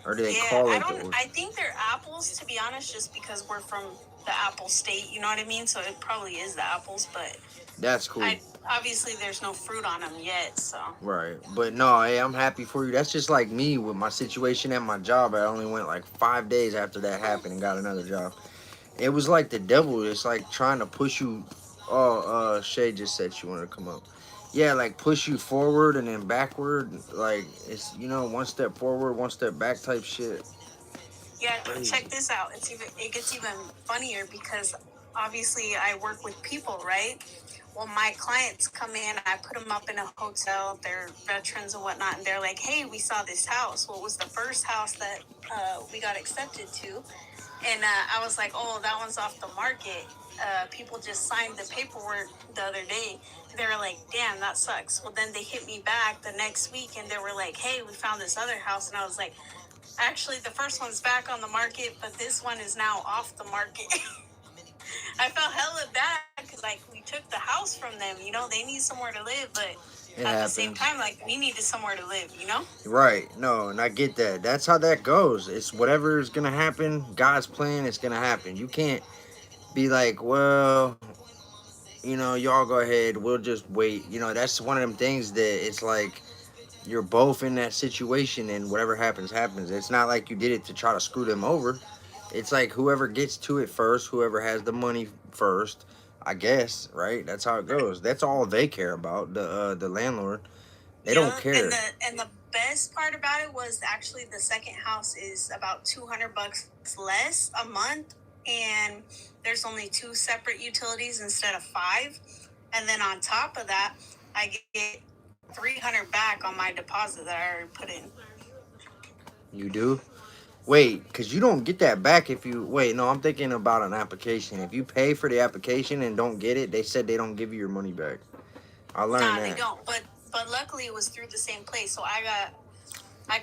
Or do they call it the orchard? I think they're apples, to be honest, just because we're from the apple state, you know what I mean? So it probably is the apples, but That's cool. Obviously there's no fruit on them yet, so. Right. But no, hey, I'm happy for you. That's just like me with my situation at my job. I only went like 5 days after that happened and got another job. It was like the devil. It's like trying to push you. Oh, Shay just said she wanted to come up. Yeah, like push you forward and then backward. Like it's, one step forward, one step back type shit. Yeah, Crazy. check this out. It gets even funnier because obviously I work with people, right? Well, my clients come in, I put them up in a hotel, they're veterans and whatnot, and they're like, hey, we saw this house. Well, it was the first house that we got accepted to. And I was like, oh, that one's off the market. People just signed the paperwork the other day. They were like, damn, that sucks. Well, then they hit me back the next week and they were like, hey, we found this other house. And I was like, actually, the first one's back on the market, but this one is now off the market. I felt hella bad because, like, we took the house from them. They need somewhere to live, but at the same time, like, we needed somewhere to live, Right. No, and I get that. That's how that goes. It's whatever is going to happen, God's plan, it's going to happen. You can't be like, well, y'all go ahead. We'll just wait. That's one of them things that it's like you're both in that situation and whatever happens, happens. It's not like you did it to try to screw them over. It's like whoever gets to it first, whoever has the money first, I guess, right? That's how it goes. That's all they care about, the landlord. They don't care. And the best part about it was actually the second house is about $200 less a month, and there's only 2 separate utilities instead of 5. And then on top of that, I get $300 back on my deposit that I already put in. You do? Wait, because you don't get that back if you... Wait, no, I'm thinking about an application. If you pay for the application and don't get it, they said they don't give you your money back. I learned Nah, they that. don't. But luckily it was through the same place. So I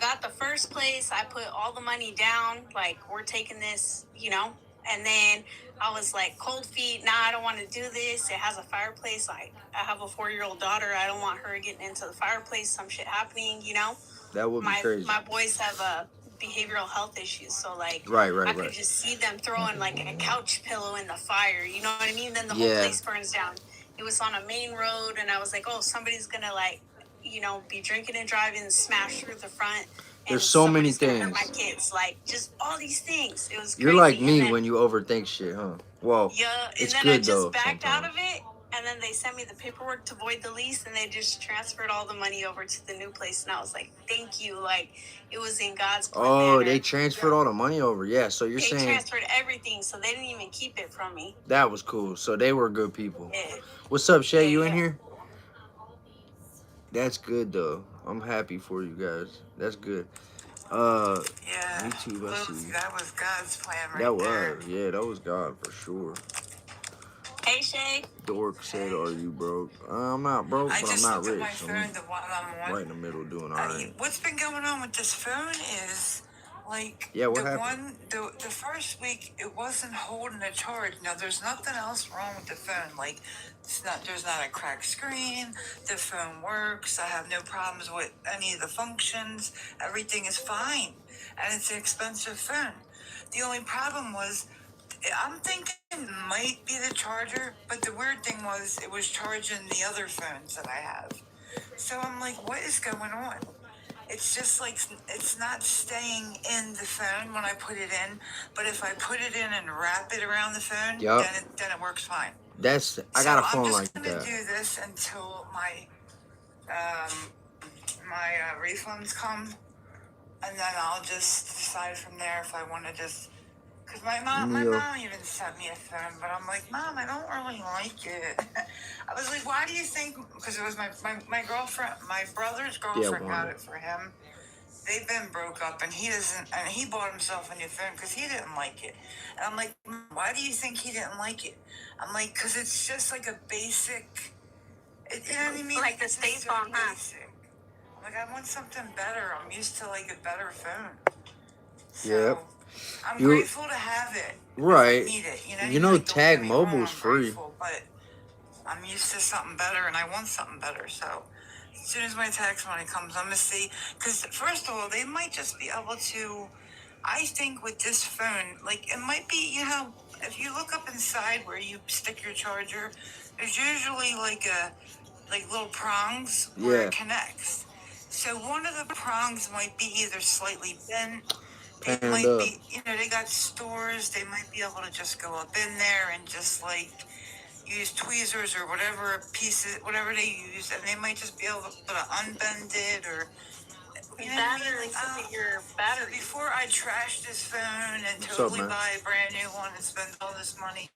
got the first place. I put all the money down. Like, we're taking this, you know. And then I was like, cold feet. Nah, I don't want to do this. It has a fireplace. I have a 4-year-old daughter. I don't want her getting into the fireplace. Some shit happening, you know. That would be crazy. My boys have behavioral health issues, so like Right. I could just see them throwing like a couch pillow in the fire. You know what I mean? Then the whole place burns down. It was on a main road, and I was like, oh, somebody's gonna like, you know, be drinking and driving and smash through the front. And There's so many somebody's gonna hurt things. my kids, like just all these things. It was crazy. You're like me then, when you overthink shit, huh? Well, yeah, and it's then good I just though. backed Sometimes. out of it, and then they sent me the paperwork to void the lease, and they just transferred all the money over to the new place. And I was like, thank you. Like, it was in God's plan. Oh, they transferred all the money over. Yeah, so you're saying... They transferred everything, so they didn't even keep it from me. That was cool. So they were good people. Yeah. What's up, Shay? You in Yeah. here? That's good though. I'm happy for you guys. That's good. Yeah. YouTube, I see. That was God's plan right That there. was, yeah, that was God for sure. Hey, Shay. Dork said, "Are you broke?" I'm not broke, I but I'm just not looked at rich. my phone, the one I'm on. Right in the middle, doing all right. What's been going on with this phone is, like, Yeah, what the happened? the first week it wasn't holding a charge. Now there's nothing else wrong with the phone. Like, there's not a cracked screen. The phone works. I have no problems with any of the functions. Everything is fine, and it's an expensive phone. The only problem was, I'm thinking it might be the charger, but the weird thing was it was charging the other phones that I have. So I'm like, what is going on? It's just like, it's not staying in the phone when I put it in, but if I put it in and wrap it around the phone, then it works fine. I got a phone like I'm just that. gonna do this until my refunds come, and then I'll just decide from there if I want to just... Because my mom even sent me a phone, but I'm like, Mom, I don't really like it. I was like, why do you think? Because it was my girlfriend, my brother's girlfriend got it for him. They've been broke up, and he bought himself a new phone because he didn't like it. And I'm like, why do you think he didn't like it? I'm like, because it's just like a basic, you know what I mean? Like the state phone, huh? Like, I want something better. I'm used to like a better phone. Yep. I'm grateful to have it. Right. I need it. You know, like, Tag Mobile's free. Grateful, but I'm used to something better, and I want something better. So as soon as my tax money comes, I'm gonna see. Because first of all, they might just be able to. I think with this phone, like, it might be, if you look up inside where you stick your charger, there's usually like little prongs where it connects. So one of the prongs might be either slightly bent. It might be, they got stores. They might be able to just go up in there and just like use tweezers or whatever pieces, whatever they use, and they might just be able to unbend it or. Your battery. Before I trash this phone and totally buy a brand new one and spend all this money,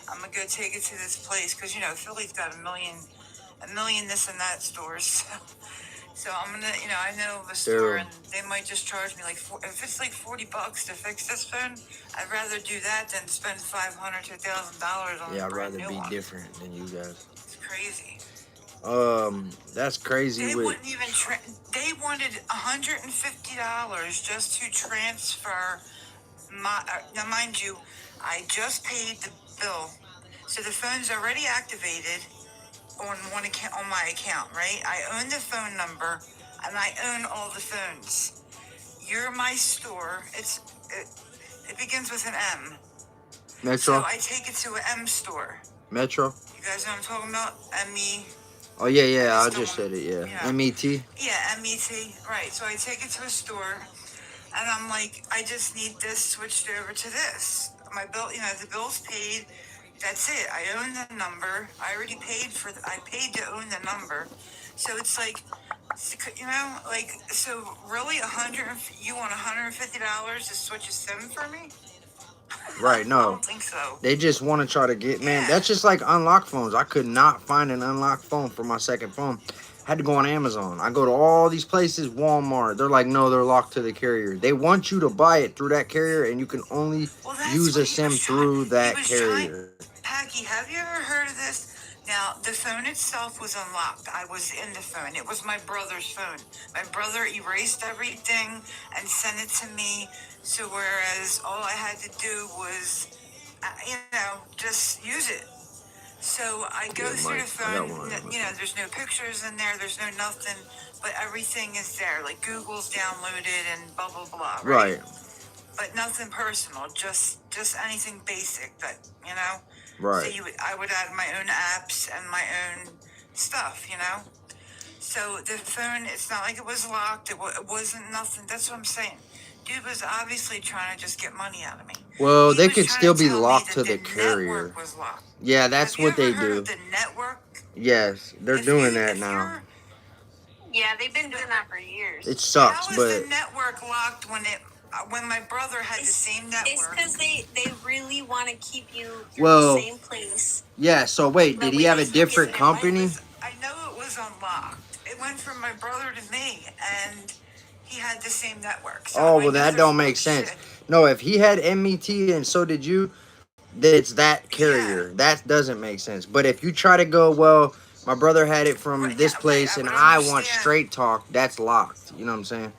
I'm gonna go take it to this place because Philly's got a million this and that stores. So I'm gonna, I know of a store and they might just charge me like if it's like $40 to fix this phone, I'd rather do that than spend $500 to $1,000 on a brand new one. Yeah, I'd rather be different than you guys. It's crazy. That's crazy. They wouldn't even. They wanted $150 just to transfer my. Now, mind you, I just paid the bill, so the phone's already activated on one account, on my account, right? I own the phone number, and I own all the phones. You're my store. It begins with an M. Metro. So I take it to an M store. Metro. You guys know what I'm talking about? M-E. Oh yeah. I just said it. Yeah. M-E-T. Yeah, M-E-T. Right. So I take it to a store, and I'm like, I just need this switched over to this. My bill, the bill's paid. That's it. I own the number. I already paid I paid to own the number. So it's like, so really you want $150 to switch a SIM for me? Right, I no. don't think so. They just want to try to get, man, Yeah. that's just like unlocked phones. I could not find an unlocked phone for my second phone. Had to go on Amazon. I go to all these places, Walmart. They're like, no, they're locked to the carrier. They want you to buy it through that carrier, and you can only Well, that's use what a he was SIM trying. through He that was trying. carrier. Packy, have you ever heard of this? Now, the phone itself was unlocked. I was in the phone. It was my brother's phone. My brother erased everything and sent it to me. So whereas all I had to do was, just use it. So I go Yeah, through Mike, the I got phone. one on Amazon. There's no pictures in there. There's no nothing, but everything is there. Like Google's downloaded and blah blah blah. Right? Right, But nothing personal. Just anything basic that you know. So right. I would add my own apps and my own stuff. So the phone, it's not like it was locked. It wasn't nothing. That's what I'm saying. Dude was obviously trying to just get money out of me. Well, He they was could trying still to be tell me locked that to the the carrier. network was locked. Yeah, Have that's you what ever they heard do. of the network? Yes, they're doing that now. Yeah, they've been doing that for years. It sucks, How is but the network locked when my brother had the same network? It's because they really want to keep you through well, the same place. yeah. So wait, That did he way have they a can get different their company? I know it was unlocked. It went from my brother to me, and he had the same network. So Oh, I well, know that there's don't no make sense. shit. No, if he had MET and so did you, then it's that Yeah. carrier. That doesn't make sense. But if you try to go, well, my brother had it from Right, this yeah, right. place I and would I want understand. straight talk, that's locked. You know what I'm saying?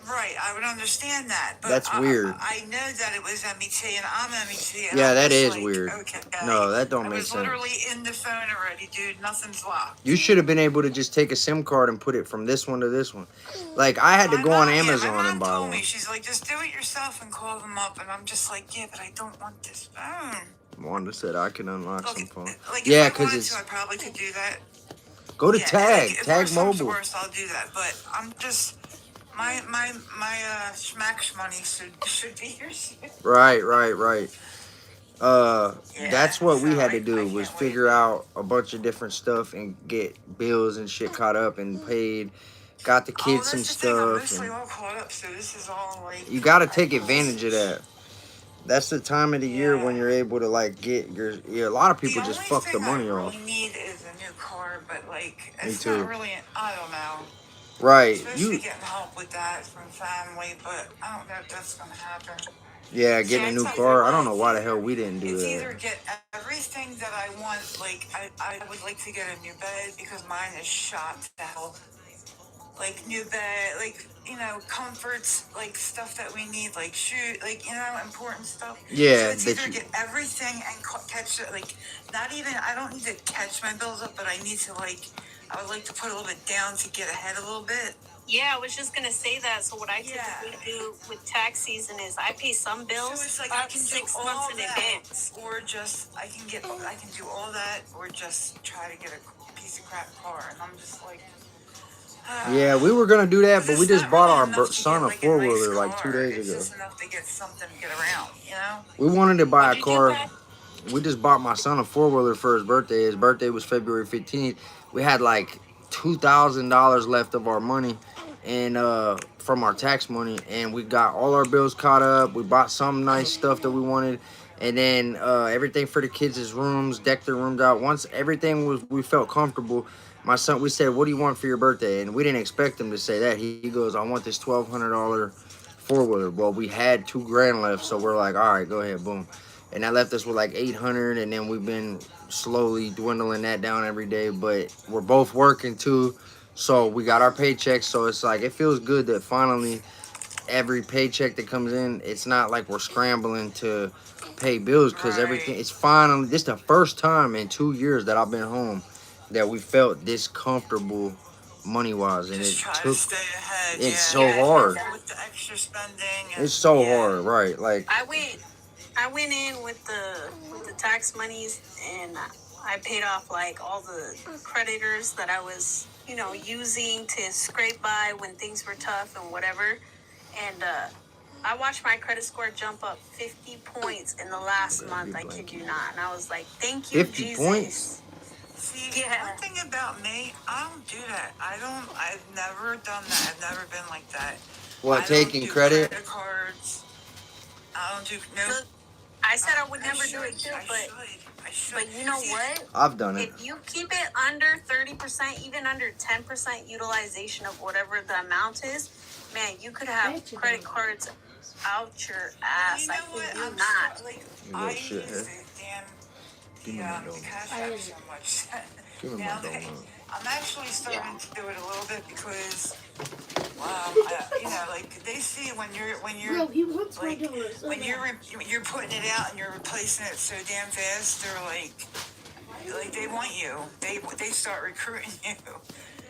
Right, I would understand that, but That's weird. I know that it was MET and I'm MET, and Yeah, I'm that just is like, weird. okay. No, that don't I make was sense. literally in the phone already, dude. Nothing's locked. You should have been able to just take a SIM card and put it from this one to this one. Like, I had to go on Amazon my and mom buy told one. me, she's like, just do it yourself and call them up, and I'm just like, yeah, but I don't want this phone. Wanda said I can unlock some phone. Yeah, Yeah, because it's... I probably could do that. Go to Yeah, Tag. if Tag worse comes to Mobile. worse, I'll do that. But I'm just my schmack money should be your shit. Right. Yeah, That's what we so had to I do can't was wait. figure out a bunch of different stuff and get bills and shit caught up and paid. Got the kids some That's the thing. I'm stuff. mostly And all caught up, so this is all like. you got to take advantage of that. That's the time of the year when you're able to like get your. Yeah, a lot of people just fuck the money off. I really need is a new car, but like Me it's too. not really. I don't know. Right. I'm supposed to be getting help with that from family, but I don't know if that's gonna happen. Yeah, getting a new car. I don't know why the hell we didn't do It's that. either get everything that I want, like I would like to get a new bed because mine is shot to hell. Like new bed, like comforts, like stuff that we need, like shoe, like important stuff. Yeah, So it's either get everything and catch it, like not even. I don't need to catch my bills up, but I need to I would like to put a little bit down to get ahead a little bit. Yeah, I was just gonna say that. So what I typically do with tax season is I pay some bills So it's like up I can 6 do months all in that, advance. or just I can do all that, or just try to get a piece of crap car, and I'm just like. Yeah, we were gonna do that, but we just bought our son a like 4-wheeler like 2 days It's ago. just enough to get something to get around, We wanted to buy a What'd you do, car. Pat? We just bought my son a 4-wheeler for his birthday. His birthday was February 15th. We had like $2,000 left of our money and from our tax money, and we got all our bills caught up. We bought some nice stuff that we wanted, and then everything for the kids' rooms, decked their rooms out. Once everything we felt comfortable, my son, we said, what do you want for your birthday? And we didn't expect him to say that. He goes, I want this $1,200 4-wheeler. Well, we had $2,000 left, so we're like, all right, go ahead, boom. And that left us with like 800, and then we've been slowly dwindling that down every day. But we're both working too, so we got our paychecks. So it's like, it feels good that finally every paycheck that comes in, it's not like we're scrambling to pay bills, because everything, it's finally, this is the first time in 2 years that I've been home that we felt this comfortable money-wise, and just it try took, to stay ahead. it's so hard. With the extra spending. It's so hard, right? Like I went in with the tax monies, and I paid off like all the creditors that I was using to scrape by when things were tough and whatever, and I watched my credit score jump up 50 points in the last month. I kid you not, and I was like, thank you, 50 Jesus. points? See, one thing about me, I don't do that. I've never done that. I've never been like that. What, I taking don't do credit? cards. I don't do I said I would never do it too, but you know what? I've done it. If you keep it under 30%, even under 10% utilization of whatever the amount is, man, you could have credit cards out your ass. You know I what? kid you I'm not. so, like, You I little shit, use huh? it, damn, Give me the, my the donut. Cash I App use so it. much. Give me my Now, donut. I'm actually starting to do it a little bit because, you know, like they see when Bro, he wants like my donut. So when bad. you're putting it out and you're replacing it so damn fast, they're like they want you. They start recruiting you.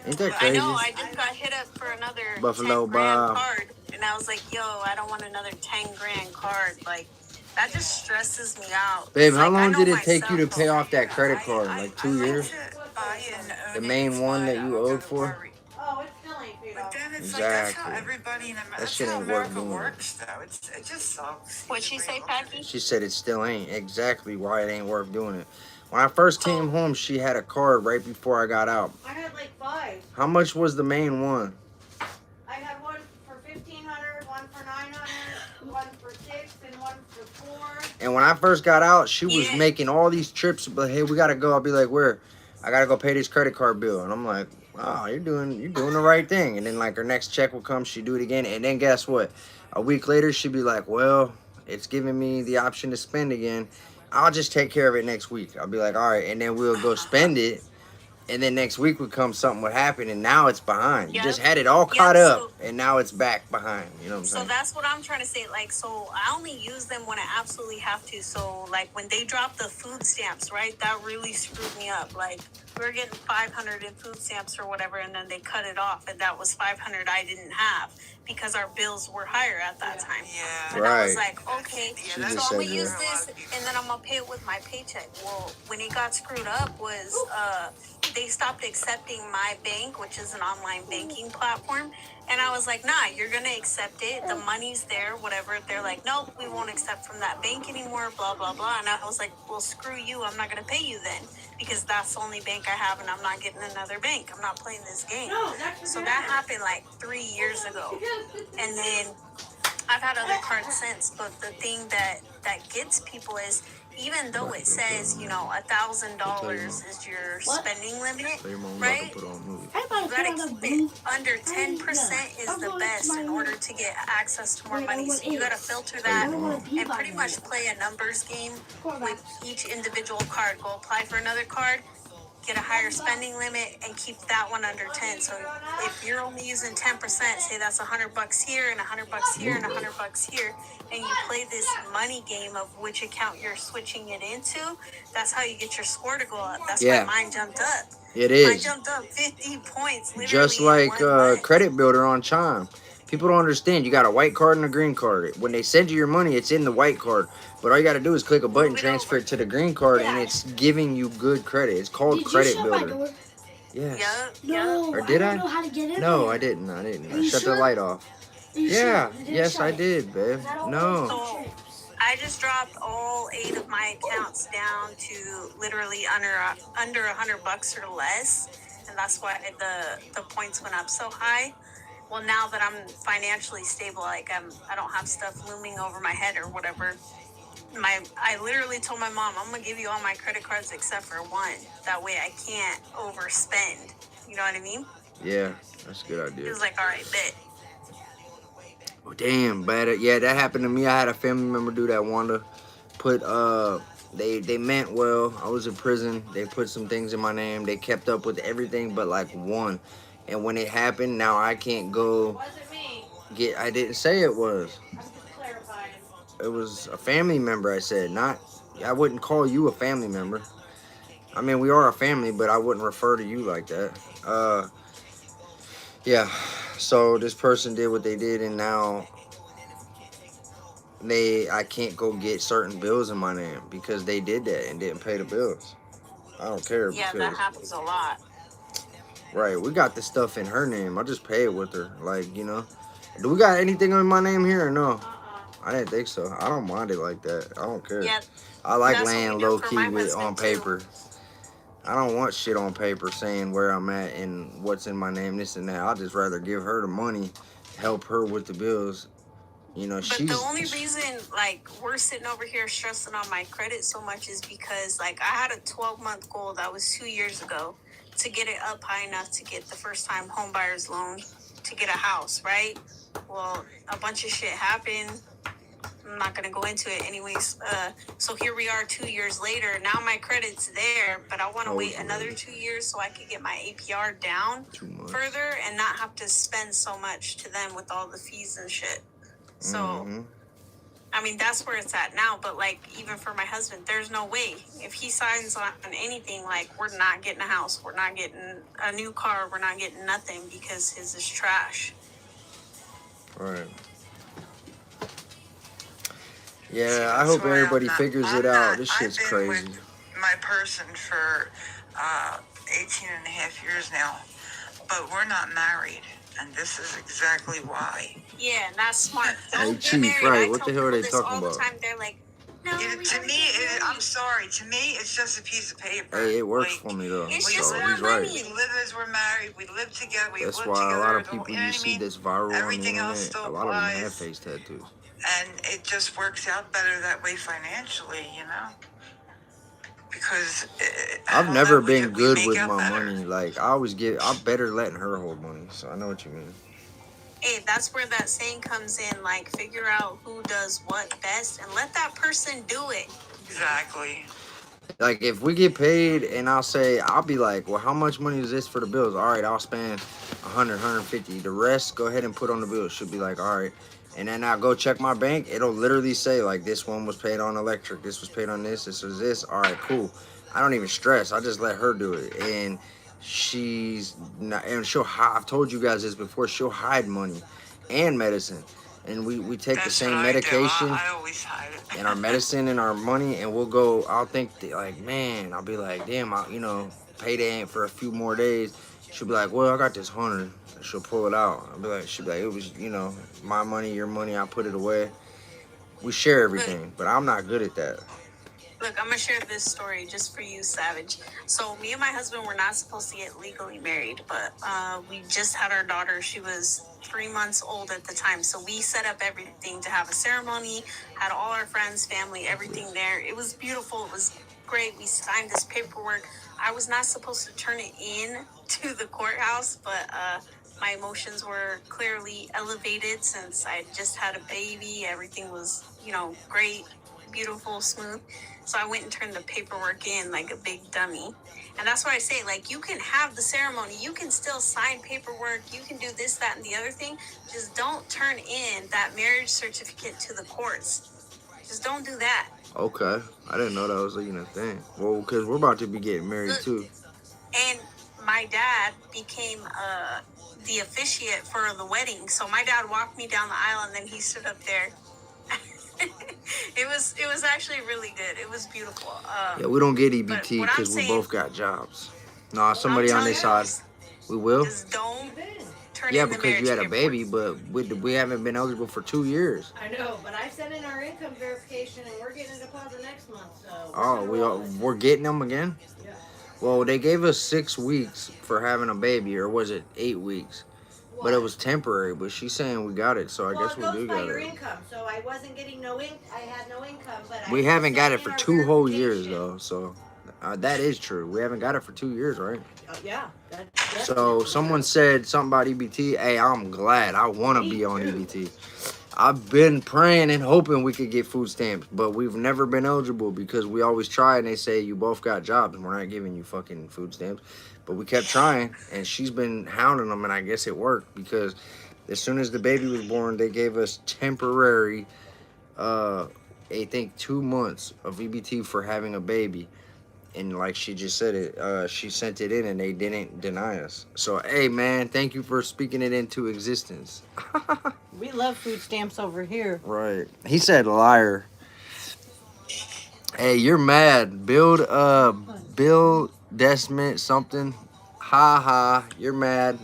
Ain't that I crazy? know. I just got hit up for another Buffalo 10 grand Bob. card, and I was like, "Yo, I don't want another 10 grand card." Like, that just stresses me out. Babe, how Like, I long know did it take you to myself pay off already. that credit card? Like 2 like years? to buy and own The it. main It's one mine. that I you don't owed gotta for? worry. Oh, it still ain't paid But off. then it's like that's how Exactly. everybody in America. That shit That's how ain't worth America doing it. works, though. It just sucks. What'd she say, Packy? She said it still ain't. Exactly why it ain't worth doing it. When I first came home, she had a card right before I got out. I had like 5. How much was the main one? I had one for 1,500, one for 900, one for 6, and one for 4. And when I first got out, she was Yeah. making all these trips. But hey, we gotta go. I'll be like, where? I gotta go pay this credit card bill. And I'm like, oh, you're doing the right thing. And then like her next check will come, she do it again. And then guess what? A week later, she'd be like, well, it's giving me the option to spend again. I'll just take care of it next week. I'll be like, all right, and then we'll go spend it. And then next week would come, something would happen, and now it's behind. You just had it all caught up, and now it's back behind. You know what I'm So saying? that's what I'm trying to say. Like, so I only use them when I absolutely have to. So, like, when they drop the food stamps, right, that really screwed me up. Like, we were getting 500 in food stamps or whatever, and then they cut it off, and that was 500 I didn't have because our bills were higher at that time. Yeah. And I was Right. like, okay, She so just I'm said gonna use that. this, and then I'm gonna pay it with my paycheck. Well, when it got screwed up was they stopped accepting my bank, which is an online banking platform. And I was like, nah, you're going to accept it. The money's there, whatever. They're like, nope, we won't accept from that bank anymore, blah, blah, blah. And I was like, well, screw you. I'm not going to pay you then because that's the only bank I have and I'm not getting another bank. I'm not playing this game. So that happened like 3 years ago. And then I've had other cards since, but the thing that gets people is even though it says, you know, $1,000 is your spending limit, So your mom right? about to put on a movie. I You thought gotta it keep it under 10% is the best in order to get access to more money. So you gotta filter that and pretty much play a numbers game with each individual card. Go apply for another card, get a higher spending limit, and keep that one under 10. So if you're only using 10%, say that's $100 here and $100 here and $100 here, and you play this money game of which account you're switching it into, that's how you get your score to go up. That's Yeah. why mine jumped up. It Mine is. jumped up 50 points, literally Just in like 1 month. Credit Builder on Chime. People don't understand. You got a white card and a green card. When they send you your money, it's in the white card. But all you got to do is click a button, Move it transfer over. it to the green card, and it's giving you good credit. It's called Did you Credit shut my Builder. door? Yes. Yup, No, Or did I? don't know how to get in No, there. I didn't. I didn't. Are I you shut sure? the light off. Are you Yeah. sure? You didn't Yes, shut I it? did, babe. 'Cause I don't No. want So trips. I just dropped all 8 of my accounts down to literally under $100 or less, and that's why the points went up so high. Well, now that I'm financially stable, like I don't have stuff looming over my head or whatever. I literally told my mom, I'm gonna give you all my credit cards except for one. That way I can't overspend. You know what I mean? Yeah, that's a good She idea. was like, all right, bet. Oh, damn, bad. Yeah, that happened to me. I had a family member do that. Wanda put they meant well. I was in prison. They put some things in my name. They kept up with everything but like one. And when it happened, now I can't go Wasn't me. get. I didn't say it was. I'm just clarifying. It was a family member. I said not. I wouldn't call you a family member. I mean, we are a family, but I wouldn't refer to you like that. Yeah. So this person did what they did, and now I can't go get certain bills in my name because they did that and didn't pay the bills. I don't care Yeah, because that happens a lot. right, we got the stuff in her name. I just pay it with her. Like, you know. Do we got anything in my name here or no? I didn't think so. I don't mind it like that. I don't care. Yeah, I like that's what laying we do low for key my with on husband, too. paper. I don't want shit on paper saying where I'm at and what's in my name, this and that. I'd just rather give her the money, help her with the bills, You know, But the only reason, like, we're sitting over here stressing on my credit so much is because, like, I had a 12-month goal that was 2 years ago to get it up high enough to get the first-time home buyer's loan to get a house, right? Well, a bunch of shit happened. I'm not going to go into it anyways. So here we are 2 years later. Now my credit's there, but I want to wait another 2 years so I could get my APR down further and not have to spend so much to them with all the fees and shit. So, I mean, that's where it's at now. But, like, even for my husband, there's no way. If he signs on anything, like, we're not getting a house. We're not getting a new car. We're not getting nothing because his is trash. Right. Yeah, I hope everybody figures it out. This shit's crazy. I've been with my person for 18 and a half years now, but we're not married, and this is exactly why. Yeah, that's smart. Hey, Chief, right, what the hell are they talking all the about? time. They're like, no, To me, I'm sorry. To me, it's just a piece of paper. Hey, it works for me, though. It's So just he's more right. money. We live as we're married. We live together. We That's live why together. a lot of the people whole- you know you what I see mean? that's viral on the Everything else internet, still a lot of them applies. have face tattoos. And it just works out better that way financially, you know? Because I've never been good with my money. Like, I'm better letting her hold money. So I know what you mean. Hey, that's where that saying comes in. Like, figure out who does what best and let that person do it. Exactly. Like, if we get paid and I'll be like, well, how much money is this for the bills? All right, I'll spend 100, 150. The rest, go ahead and put on the bills. She'll be like, all right. And then I'll go check my bank. It'll literally say, like, this one was paid on electric. This was paid on this. This was this. All right, cool. I don't even stress. I just let her do it. And I've told you guys this before, she'll hide money and medicine. And we take the same medication. I always hide it. And our medicine and our money, and we'll go. I'll think man, I'll be like, damn, payday ain't for a few more days. She'll be like, well, I got this 100. She'll pull it out. She'll be like, it was, my money, your money. I put it away. We share everything, but I'm not good at that. Look, I'm gonna share this story just for you, Savage. So me and my husband were not supposed to get legally married, but we just had our daughter. She was 3 months old at the time. So we set up everything to have a ceremony, had all our friends, family, everything there. It was beautiful. It was great. We signed this paperwork. I was not supposed to turn it in to the courthouse, but my emotions were clearly elevated since I just had a baby. Everything was, great, beautiful, smooth. So I went and turned the paperwork in like a big dummy. And that's why I say, like, you can have the ceremony. You can still sign paperwork. You can do this, that, and the other thing. Just don't turn in that marriage certificate to the courts. Just don't do that. Okay. I didn't know that was even a thing. Well, because we're about to be getting married, too. And my dad became the officiate for the wedding. So my dad walked me down the aisle, and then he stood up there. It was actually really good. It was beautiful. Yeah, we don't get EBT because we both got jobs. No, somebody on this side. We will. Just don't turn Yeah, in the because you had a marriage baby, but we haven't been eligible for 2 years. I know, but I sent in our income verification and we're getting a deposit next month, so. We're getting them again? Yeah. Well, they gave us 6 weeks for having a baby, or was it 8 weeks? But it was temporary, but she's saying we got it, so I guess we do It goes by got your it. income, so I wasn't getting I had no income, but We haven't got it for sent 2 in our whole years, verification. though, so that is true. We haven't got it for 2 years, right? Yeah. So someone said something about EBT. Hey, I'm glad. I want to be on EBT. I've been praying and hoping we could get food stamps, but we've never been eligible because we always try and they say you both got jobs and we're not giving you fucking food stamps. But we kept trying, and she's been hounding them, and I guess it worked because as soon as the baby was born, they gave us temporary, I think 2 months of EBT for having a baby. And like she just said it, she sent it in and they didn't deny us. So, hey, man, thank you for speaking it into existence. We love food stamps over here. Right. He said liar. Hey, you're mad. Build Desmond something. Ha ha. You're mad.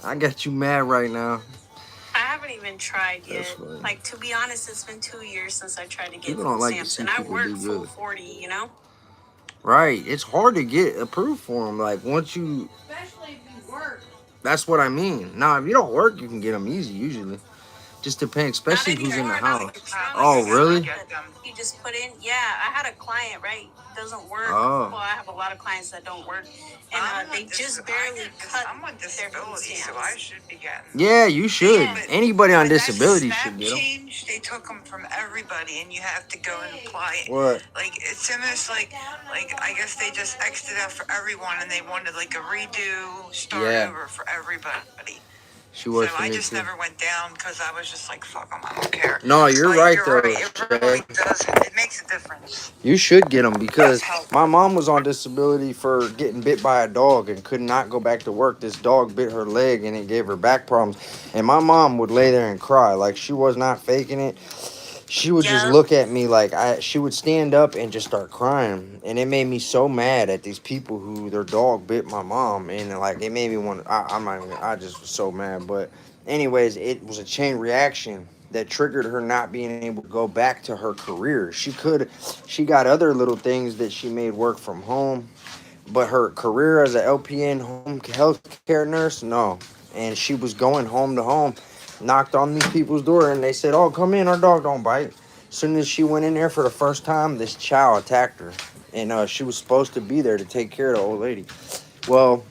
I got you mad right now. I haven't even tried yet. That's funny. Like, to be honest, it's been 2 years since I tried to get People food don't like to stamps, see and I people work do full good. 40, Right. It's hard to get approved for them. Like, once you... Especially if you work. That's what I mean. Now, if you don't work, you can get them easy, usually. Just depends, Not especially who's in the anymore. No, house. it's not like Oh, a really? slip that you just put in. Yeah, I had a client, right? Doesn't work. Oh. Well, I have a lot of clients that don't work, and they just barely cut I'm on their food disability, so stamps. I should be getting. Yeah, you should. Yeah. Anybody on But that disability snap should get them. change, they took them from everybody, and you have to go and apply it. What? Like it's almost like I guess they just X'd it out for everyone, and they wanted like a redo, start Yeah. over for everybody. She So works for I me just too. never went down because I was just like, fuck them, I don't care. No, you're But right you're though, right. It Shay. really does. It makes a difference. You should get them because That's helpful. my mom was on disability for getting bit by a dog and could not go back to work. This dog bit her leg and it gave her back problems. And my mom would lay there and cry like she was not faking it. She would just Yep. look at me like she would stand up and just start crying, and it made me so mad at these people who their dog bit my mom, and like it made me want. I'm not even. I just was so mad, but anyways, it was a chain reaction that triggered her not being able to go back to her career. She got other little things that she made work from home, but her career as a LPN home health care nurse, no. And she was going home to home, knocked on these people's door, and they said, "Oh, come in, our dog don't bite." As soon as she went in there for the first time, this chow attacked her, and she was supposed to be there to take care of the old lady. Well,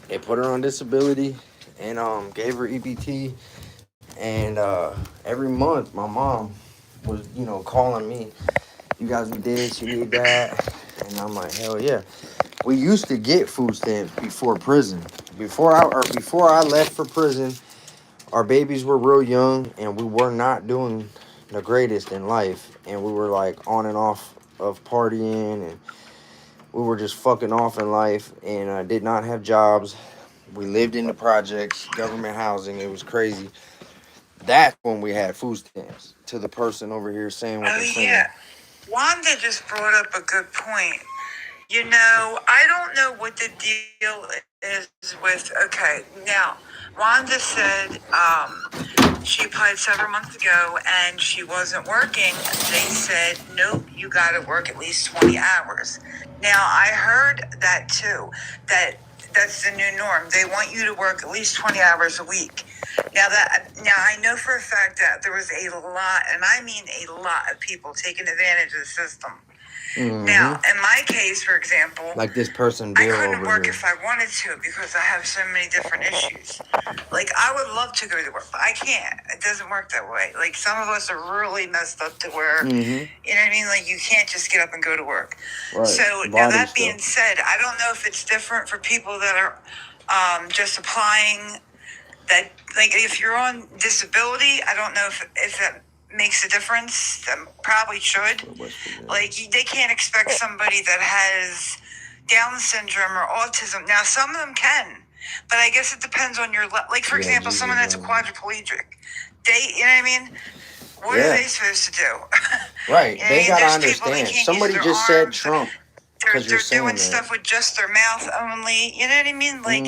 they put her on disability and gave her EBT, and every month my mom was, calling me, "You guys need this, you need that," and I'm like, "Hell yeah." We used to get food stamps before prison. Before I left for prison, our babies were real young and we were not doing the greatest in life, and we were like on and off of partying, and we were just fucking off in life, and did not have jobs. We lived in the projects, government housing. It was crazy. That's when we had food stamps. To the person over here saying what Oh they're saying. yeah, Wanda just brought up a good point. You know, I don't know what the deal is with. Okay, now Wanda said she applied several months ago and she wasn't working. They said, nope, you got to work at least 20 hours. Now I heard that too. That's the new norm. They want you to work at least 20 hours a week. Now I know for a fact that there was a lot, and I mean a lot of people taking advantage of the system. Mm-hmm. Now, in my case, for example, like this person I Bill couldn't over work here. if I wanted to because I have so many different issues. Like, I would love to go to work, but I can't. It doesn't work that way. Like, some of us are really messed up to where, Mm-hmm. you know what I mean? Like, you can't just get up and go to work. Right. So, Body now that stuff. being said, I don't know if it's different for people that are just applying that, like, if you're on disability, I don't know if that makes a difference. That probably should. Like, they can't expect somebody that has Down syndrome or autism. Now, some of them can, but I guess it depends on your like, for example, someone that's a quadriplegic. They, you know what I mean? What are they supposed to do? Right. They gotta there's understand. People, they can't Somebody use their just said arms. Trump. They're saying doing that. stuff with just their mouth only. You know what I mean? Like,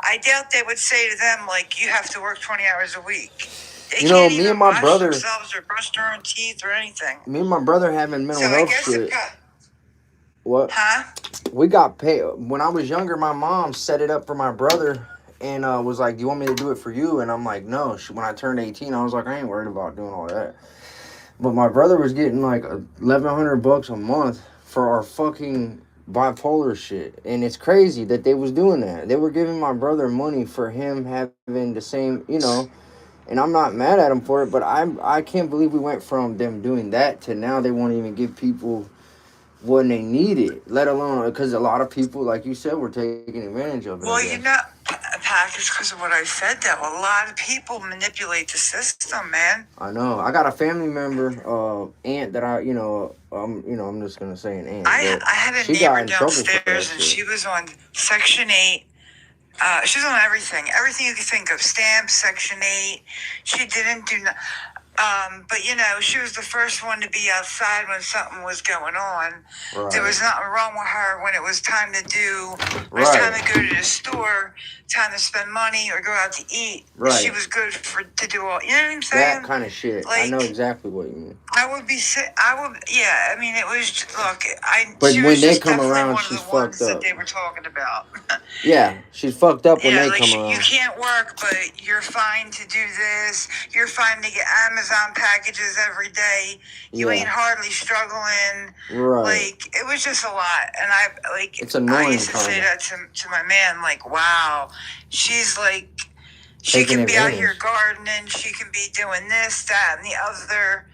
I doubt they would say to them, like, you have to work 20 hours a week. They can't even wash themselves or brush their own teeth or anything. Me and my brother having mental health shit. What? Huh? We got paid. When I was younger, my mom set it up for my brother and was like, "Do you want me to do it for you?" And I'm like, "No." When I turned 18, I was like, "I ain't worried about doing all that." But my brother was getting like $1,100 a month for our fucking bipolar shit, and it's crazy that they was doing that. They were giving my brother money for him having the same, and I'm not mad at him for it, but I can't believe we went from them doing that to now they won't even give people when they need it, let alone, because a lot of people, like you said, were taking advantage of it. Well, you know, Pac, it's because of what I said, though. A lot of people manipulate the system, man. I know. I got a family member, aunt that I'm just gonna say an aunt. I had a neighbor downstairs, and she was on Section 8. She was on everything you could think of. Stamps, Section 8. She didn't do. But you know, she was the first one to be outside when something was going on. Right. There was nothing wrong with her when it was time to do, it was Right. time to go to the store, time to spend money or go out to eat. Right. She was good to do all. You know what I'm saying? That kind of shit. Like, I know exactly what you mean. Yeah. I mean, it was look. But She when was they just come definitely around, one of she's the ones fucked that up. they were talking about. Yeah, she's fucked up when Yeah, they like come around. you can't work, but you're fine to do this. You're fine to get Amazon packages every day. You ain't hardly struggling. Right. Like, it was just a lot. And It's annoying, I used to say that to my man, like, wow, she's like, she Taking can be out advantage. here gardening. She can be doing this, that, and the other.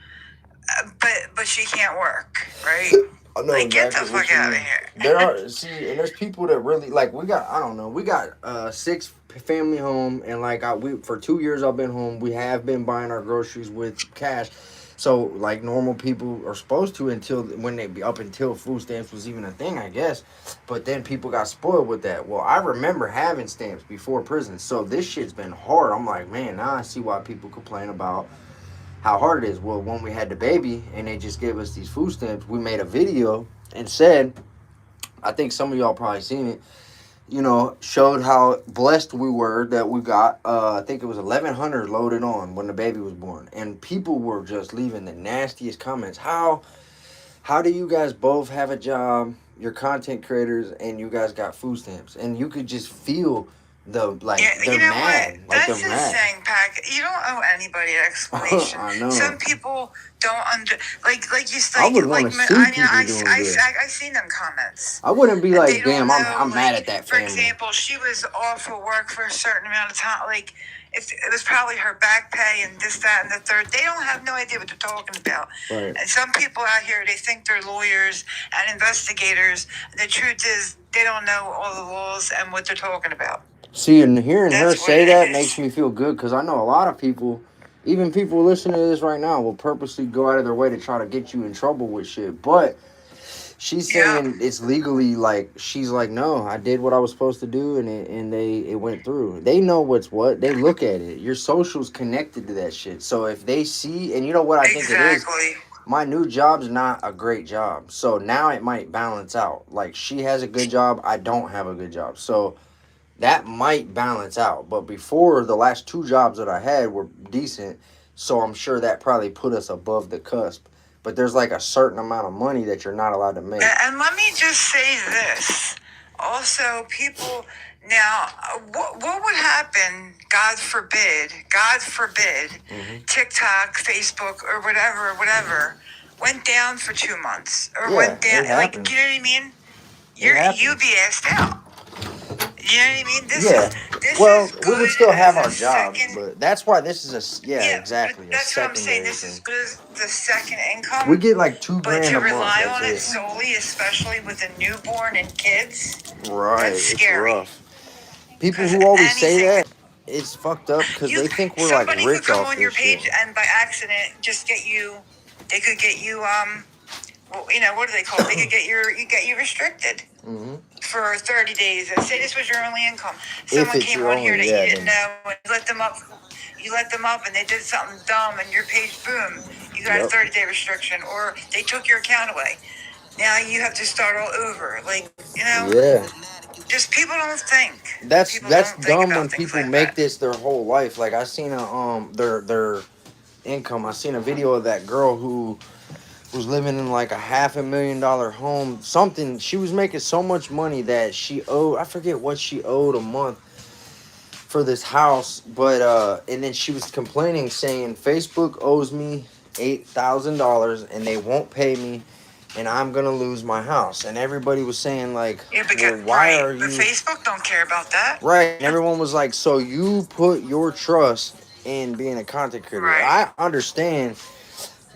But she can't work, right? I know Like, get the exactly what fuck you out of mean. here. There are and there's people that really like. We got 6 family home, and like we for 2 years I've been home. We have been buying our groceries with cash. So like normal people are supposed to until food stamps was even a thing, I guess. But then people got spoiled with that. Well, I remember having stamps before prison, so this shit's been hard. I'm like, man, now I see why people complain about how hard it is. Well, when we had the baby and they just gave us these food stamps, we made a video and said, I think some of y'all probably seen it, showed how blessed we were that we got, I think it was 1,100 loaded on when the baby was born. And people were just leaving the nastiest comments. How do you guys both have a job, you're content creators, and you guys got food stamps? And you could just feel they're mad. What? Like That's they're mad. insane, Pack. You don't owe anybody an explanation. I know. Some people don't like you say. I would want to see people doing good. I seen them comments. I wouldn't be They like, don't damn, know, I'm mad at that For family. example, she was off of work for a certain amount of time. Like, it was probably her back pay and this, that, and the third. They don't have no idea what they're talking about. Right. And some people out here, they think they're lawyers and investigators. The truth is, they don't know all the laws and what they're talking about. See, and hearing her That's what say it that is. makes me feel good, because I know a lot of people, even people listening to this right now, will purposely go out of their way to try to get you in trouble with shit. But she's saying it's legally, like, she's like, no, I did what I was supposed to do, and it went through. They know what's what. They look at it. Your social's connected to that shit. So if they see, and you know what I think it is? My new job's not a great job. So now it might balance out. Like, she has a good job. I don't have a good job. So that might balance out. But before, the last 2 jobs that I had were decent, so I'm sure that probably put us above the cusp. But there's like a certain amount of money that you're not allowed to make. And let me just say this. Also, people now, what would happen, God forbid, TikTok, Facebook, or whatever, went down for 2 months or went down, like, you know what I mean? You'd be asked out. You know what I mean? We would still have our jobs, but that's why this is exactly. That's what I'm saying. This is good as the second income. We get like $2,000 but to a month. rely on it solely, especially with a newborn and kids, right? That's scary. It's rough. People who always say that, it's fucked up because they think we're like rich off this shit. Somebody could come on your page and by accident just get you. They could get you. What do they call it? They could get you restricted. Mm-hmm. For 30 days and say this was your only income. Someone came on here that you didn't know and you let them up and they did something dumb and your page, boom, you got a 30-day restriction, or they took your account away. Now you have to start all over. Like, just people don't think. That's dumb when people make this their whole life. Like, I seen their income. I seen a video of that girl who was living in like a $500,000 home. Something, she was making so much money that she owed, I forget what she owed a month for this house, but and then she was complaining, saying Facebook owes me $8,000 and they won't pay me, and I'm gonna lose my house. And everybody was saying like, well, why are you? But Facebook don't care about that, right? And everyone was like, so you put your trust in being a content creator. I understand.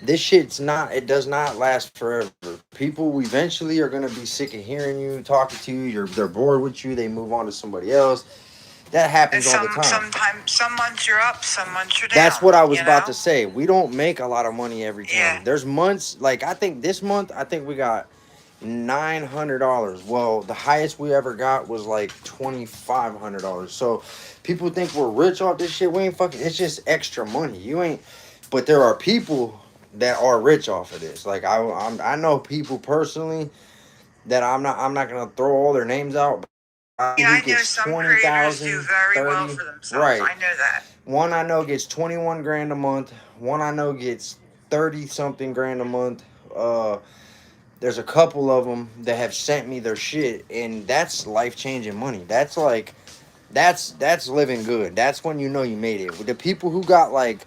This shit's it does not last forever. People eventually are going to be sick of hearing you, talking to you. They're bored with you. They move on to somebody else. That happens all the time. Sometimes, some months you're up, some months you're down. That's what I was about to say. We don't make a lot of money every time. Yeah. There's months, like I think this month, we got $900. Well, the highest we ever got was like $2,500. So people think we're rich off this shit. We ain't fucking, it's just extra money. But there are people that are rich off of this. Like I know people personally that I'm not gonna throw all their names out. Yeah, Who I know gets some twenty creators do thousand, very well 30, for themselves. right? I know that. One I know gets 21 grand a month. One I know gets 30 something grand a month. There's a couple of them that have sent me their shit, and that's life changing money. That's like that's living good. That's when you know you made it. With the people who got like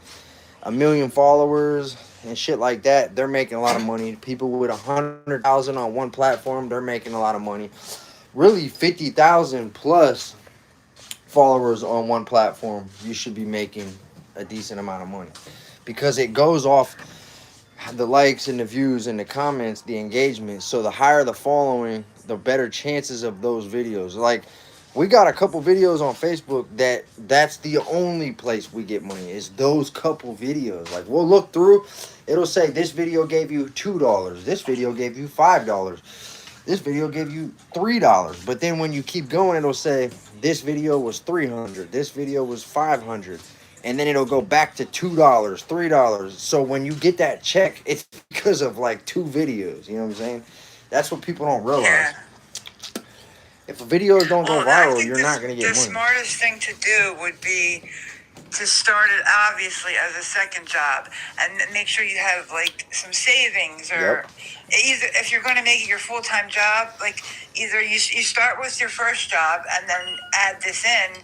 a million followers and shit like that, they're making a lot of money. People with 100,000 on one platform, they're making a lot of money. Really, 50,000 plus followers on one platform, you should be making a decent amount of money because it goes off the likes and the views and the comments, the engagement. So the higher the following, the better chances of those videos. Like we got a couple videos on Facebook that's the only place we get money is those couple videos. Like we'll look through, it'll say this video gave you $2, this video gave you $5, this video gave you $3. But then when you keep going, it'll say this video was 300, this video was 500, and then it'll go back to $2, $3. So when you get that check, it's because of like two videos. You know what I'm saying? That's what people don't realize. Yeah. If a video don't go Well, I viral, think you're not gonna get the money. smartest thing to do would be to start it obviously as a second job and make sure you have like some savings or either if you're going to make it your full-time job, like either you start with your first job and then add this in,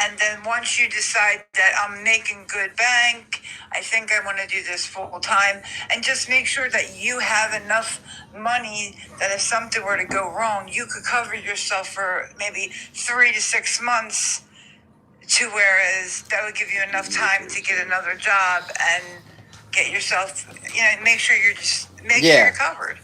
and then once you decide that I'm making good bank, I think I want to do this full time, and just make sure that you have enough money that if something were to go wrong, you could cover yourself for maybe 3 to 6 months, to whereas that would give you enough time to get another job and get yourself, make sure you're sure you're covered.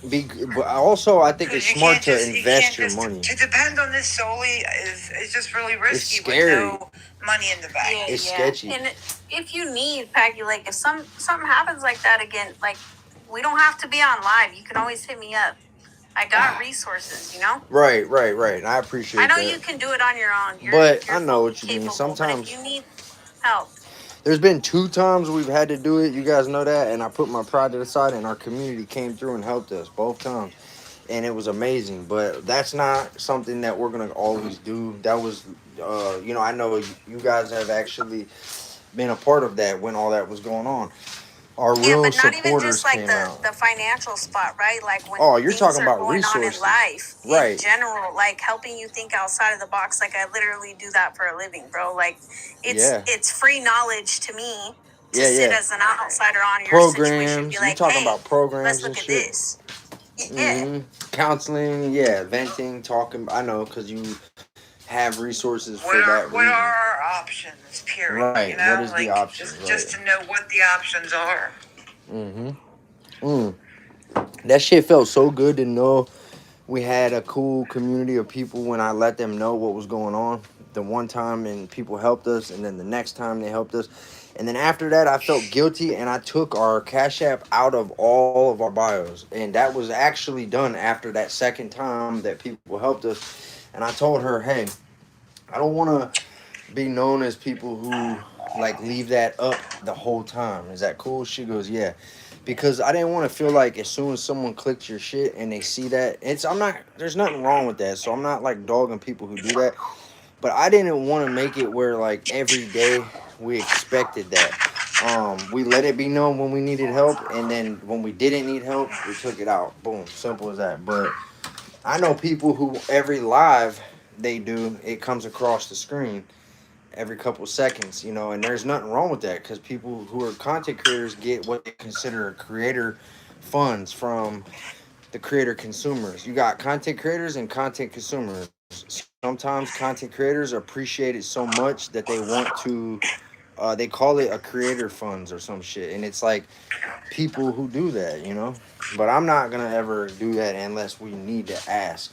But also, I think it's Because smart to invest your money. To depend on this solely is just really risky. It's scary. With no money in the bank. Yeah, It's sketchy. And if you need, Packy, like if something happens like that again, like we don't have to be on live. You can always hit me up. I got resources, Right. And I appreciate I know that. you can do it on your own. But I know what you mean. capable, Sometimes but if you need help. there's been 2 times we've had to do it. You guys know that. And I put my pride to the side, and our community came through and helped us both times. And it was amazing. But that's not something that we're going to always do. That was, I know you guys have actually been a part of that when all that was going on. Our real but not even supporters just like came the out. financial spot, right? Like when You're things talking are about going resources. on in life, Right. in general, like helping you think outside of the box. Like I literally do that for a living, bro. Like it's free knowledge to me to sit as an outsider on your situation. Be You're like, talking hey, about programs let's look and at shit. this. Yeah. Mm-hmm. Counseling, venting, talking. I know, because you have resources for that reason. What are our options, period? Right. What is the option? Just to know what the options are. That shit felt so good to know we had a cool community of people when I let them know what was going on. The one time and people helped us, and then the next time they helped us. And then after that, I felt guilty, and I took our Cash App out of all of our bios. And that was actually done after that second time that people helped us. And I told her, hey, I don't want to be known as people who, like, leave that up the whole time. Is that cool? She goes, yeah. Because I didn't want to feel like as soon as someone clicks your shit and they see that, there's nothing wrong with that. So I'm not, like, dogging people who do that. But I didn't want to make it where, like, every day we expected that. We let it be known when we needed help, and then when we didn't need help, we took it out. Boom. Simple as that. But I know people who every live they do, it comes across the screen every couple seconds, and there's nothing wrong with that because people who are content creators get what they consider creator funds from the creator consumers. You got content creators and content consumers. Sometimes content creators appreciate it so much that they want to they call it a creator funds or some shit, and it's like people who do that, but I'm not gonna ever do that unless we need to ask.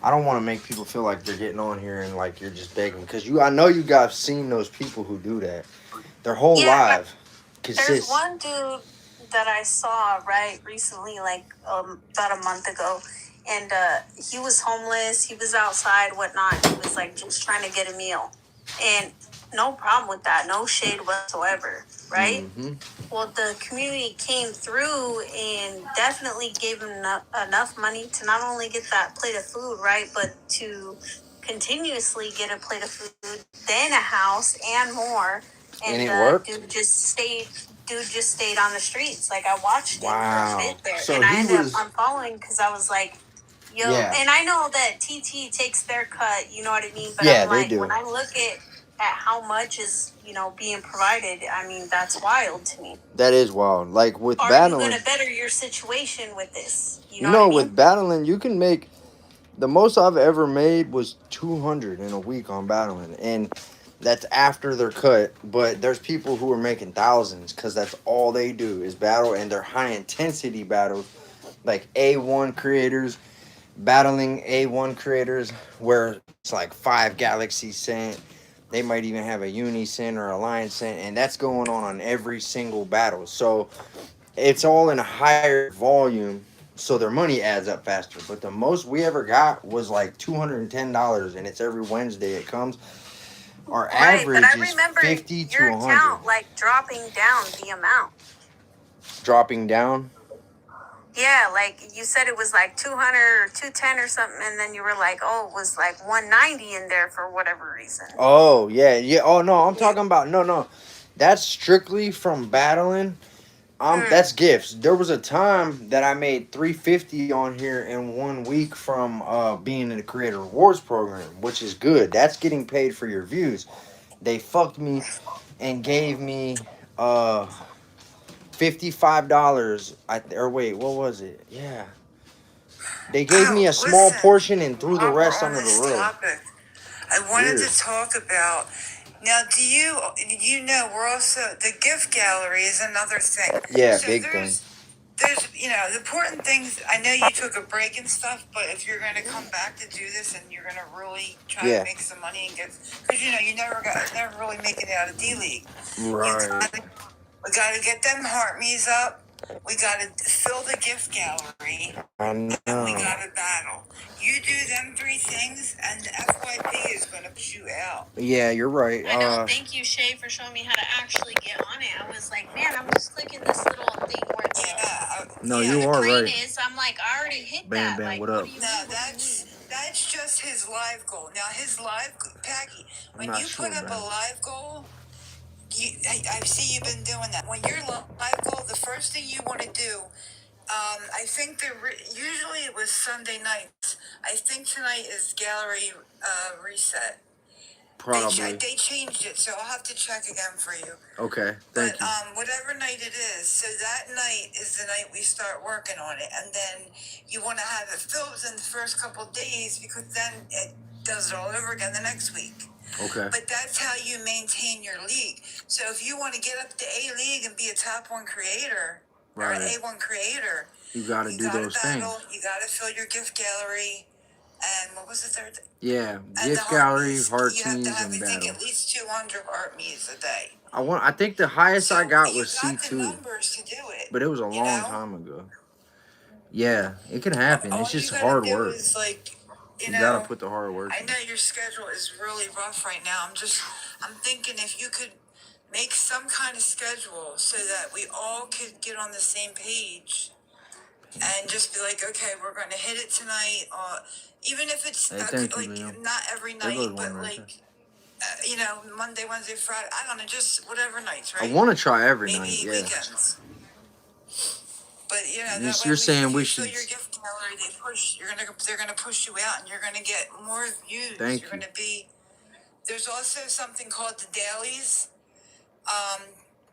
I don't want to make people feel like they're getting on here and like you're just begging, because I know you guys seen those people who do that. Their whole life There's one dude that I saw recently, like about a month ago, and he was homeless. He was outside, whatnot. He was like just trying to get a meal, and no problem with that. No shade whatsoever, right? Mm-hmm. Well, the community came through and definitely gave them enough money to not only get that plate of food, right, but to continuously get a plate of food, then a house and more. And And it worked? Dude just stayed on the streets. Like, I watched him for a Wow. bit there, So and I he ended up was, unfollowing because I was like, yo, yeah. and I know that TT takes their cut, you know what I mean? But Yeah, I'm they like, do. when I look at how much is, being provided, I mean, that's wild to me. That is wild. Like with Are you battling, gonna better your situation with this? You you know what I know, mean? with battling, you can make the most I've ever made was 200 in a week on battling, and that's after they're cut. But there's people who are making thousands because that's all they do is battle, and they're high intensity battles, like A1 creators battling A1 creators, where it's like 5 galaxies sent. They might even have a uni sent or a lion sent, and that's going on every single battle. So it's all in a higher volume, so their money adds up faster. But the most we ever got was like $210, and it's every Wednesday it comes. Our Right, but average I is remember 50 to your 100. account like dropping down the amount. Dropping down. Yeah, like you said it was like 200 or 210 or something, and then you were like, oh, it was like 190 in there for whatever reason. Oh, yeah, yeah. Oh, no, I'm talking about, no. That's strictly from battling. That's gifts. There was a time that I made 350 on here in 1 week from being in the Creator Rewards program, which is good. That's getting paid for your views. They fucked me and gave me $55. Or wait, what was it? Yeah, they gave me a small Listen, portion and threw the while we're rest on under the this rug. topic, I wanted Weird. to talk about now. Do you know we're also the gift gallery is another thing. Yeah, So big thing. there's the important things. I know you took a break and stuff, but if you're going to come back to do this and you're going to really try Yeah. to make some money and get, because you never really making it out of D League. Right. We got to get them heart me's up. We got to fill the gift gallery. I know. And we got to battle. You do them three things, and the FYP is going to push you out. Yeah, you're right. I know. Thank you, Shay, for showing me how to actually get on it. I was like, man, I'm just clicking this little thing where it's No, you are green right. is. I'm like, I already hit Bam, that. bam, Like, what up? do you No, mean? that's just his live goal. Now his live Packy, I'm when not you sure, put up man. a live goal, I see you've been doing that. When you're live goal, the first thing you want to do. I think usually it was Sunday nights. I think tonight is gallery reset. Probably. They changed it, so I'll have to check again for you. Okay, thank you. Whatever night it is, so that night is the night we start working on it, and then you want to have it filled within the first couple of days because then it does it all over again the next week. Okay. But that's how you maintain your league. So if you want to get up to A League and be a top one creator or an A1 creator, you got to do those battle, things. you got to fill your gift gallery. And what was the third thing? Yeah, And gift gallery, heart you have to me's, have, and I think, battle. at least 200 art me's a day. I think the highest I got was you got C2. the numbers to do it. But it was a long time ago. Yeah, it can happen. All It's just you gotta hard do work. is, like, You gotta put the hard work I in. know your schedule is really rough right now. I'm thinking if you could make some kind of schedule so that we all could get on the same page and just be like, okay, we're going to hit it tonight. Even if it's not every night, but Monday, Wednesday, Friday. I don't know, just whatever nights, right? I want to try every night. Maybe Yeah. weekends. But You're saying we should. Your gift gallery, they're gonna push you out, and you're gonna get more views. Thank You're gonna be. There's also something called the dailies.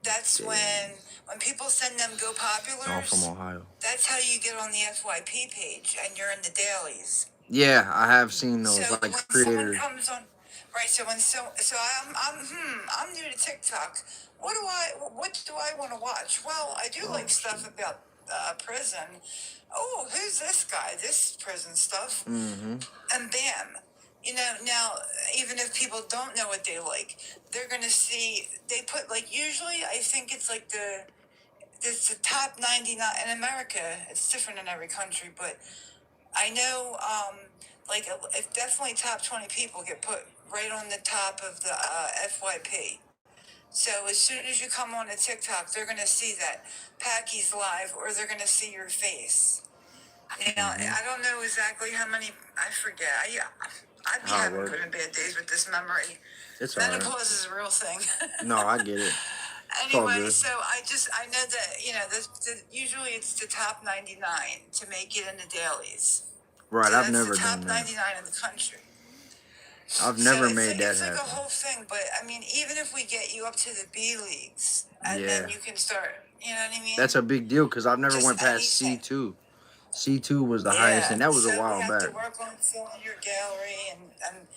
That's when people send them go populars. I'm from Ohio. That's how you get on the FYP page, and you're in the dailies. Yeah, I have seen those So like when creators. someone comes on, right? So I'm new to TikTok. What do I want to watch? Well, I do like stuff about prison. Oh, who's this guy? This prison stuff. Mm-hmm. And bam. Now, even if people don't know what they like, they're going to see, they put, usually I think it's it's the top 99 in America. It's different in every country, but I know like if definitely top 20 people get put right on the top of the FYP. So as soon as you come on to TikTok, they're gonna see that Packy's live, or they're gonna see your face. You know, I don't know exactly how many. I forget. I'd be How it having works. good and bad days with this memory. It's all right. Menopause is a real thing. No, I get it. It's all Anyway, good. so I know that, you know, usually it's the top 99 to make it in the dailies. Right, So I've that's never the top done that. 99 in the country. I've So never it's made like, that it's like a happen. whole thing, but I mean, even if we get you up to the B leagues, and Yeah. then you can start, you know what I mean? That's a big deal because I've never Just went past anything. C2. C2 was the highest, and that was a so while we have back. to work on filling your gallery, and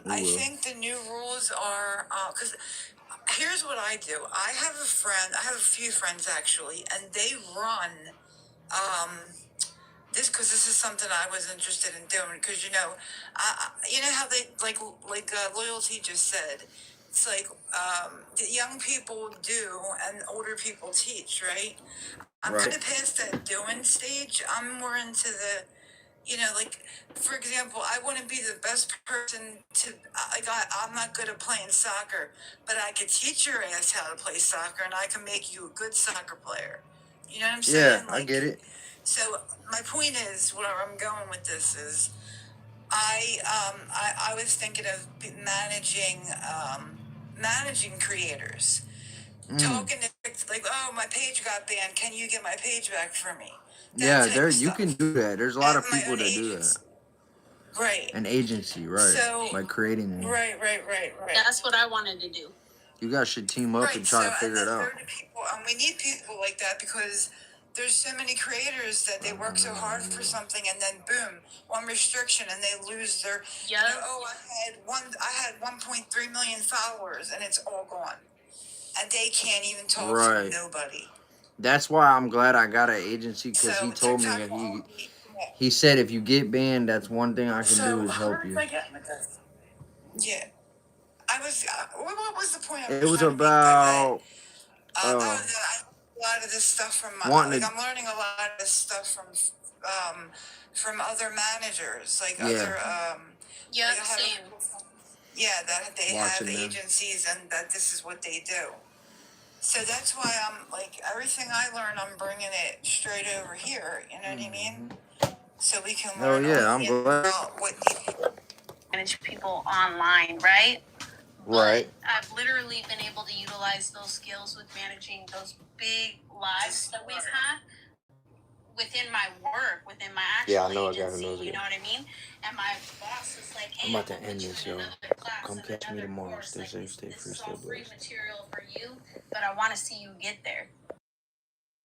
We I will. think the new rules are, because here's what I do. I have a few friends actually, and they run, because this is something I was interested in doing, because you know how they like Loyalty just said, it's like the young people do and older people teach, right? I'm Right. kind of past that doing stage. I'm more into the, like, for example, I wouldn't be the best person to, I'm not good at playing soccer, but I could teach your ass how to play soccer, and I can make you a good soccer player. You know what I'm saying? Yeah, I get it. So my point is, where I'm going with this is, I was thinking of managing creators, talking to, like, oh, my page got banned. Can you get my page back for me? That Yeah, type of you can stuff. do that. There's a lot Have of my people own that do agency. that. Right. An agency, right? So Like creating one. right. That's what I wanted to do. You guys should team up and try to figure it out. People, we need people like that, because there's so many creators that they work so hard for something, and then boom, one restriction, and they lose their. Yeah. I had 1.3 million followers, and it's all gone, and they can't even talk Right. to nobody. That's why I'm glad I got an agency, because he told me that he said if you get banned, that's one thing I can do is help you. Yeah. I was. What was the point? It was about I learned a lot of this stuff from. I'm learning a lot of this stuff from other managers, like other. Yeah, same. Yeah, that they Watching have them. agencies, and that this is what they do. So that's why I'm like, everything I learn, I'm bringing it straight over here. You know what I mean? So we can learn. Oh yeah, I'm glad. What Manage people online, right? Right. But I've literally been able to utilize those skills with managing those big lives that we've had within my work, within my actual agency. You know what I mean? And my boss is like, "Hey, I'm about to end put you this, in yo. another class Come and catch me another tomorrow. course. Stay Like, safe, stay this free, is stay all free blessed." material for you, but I want to see you get there."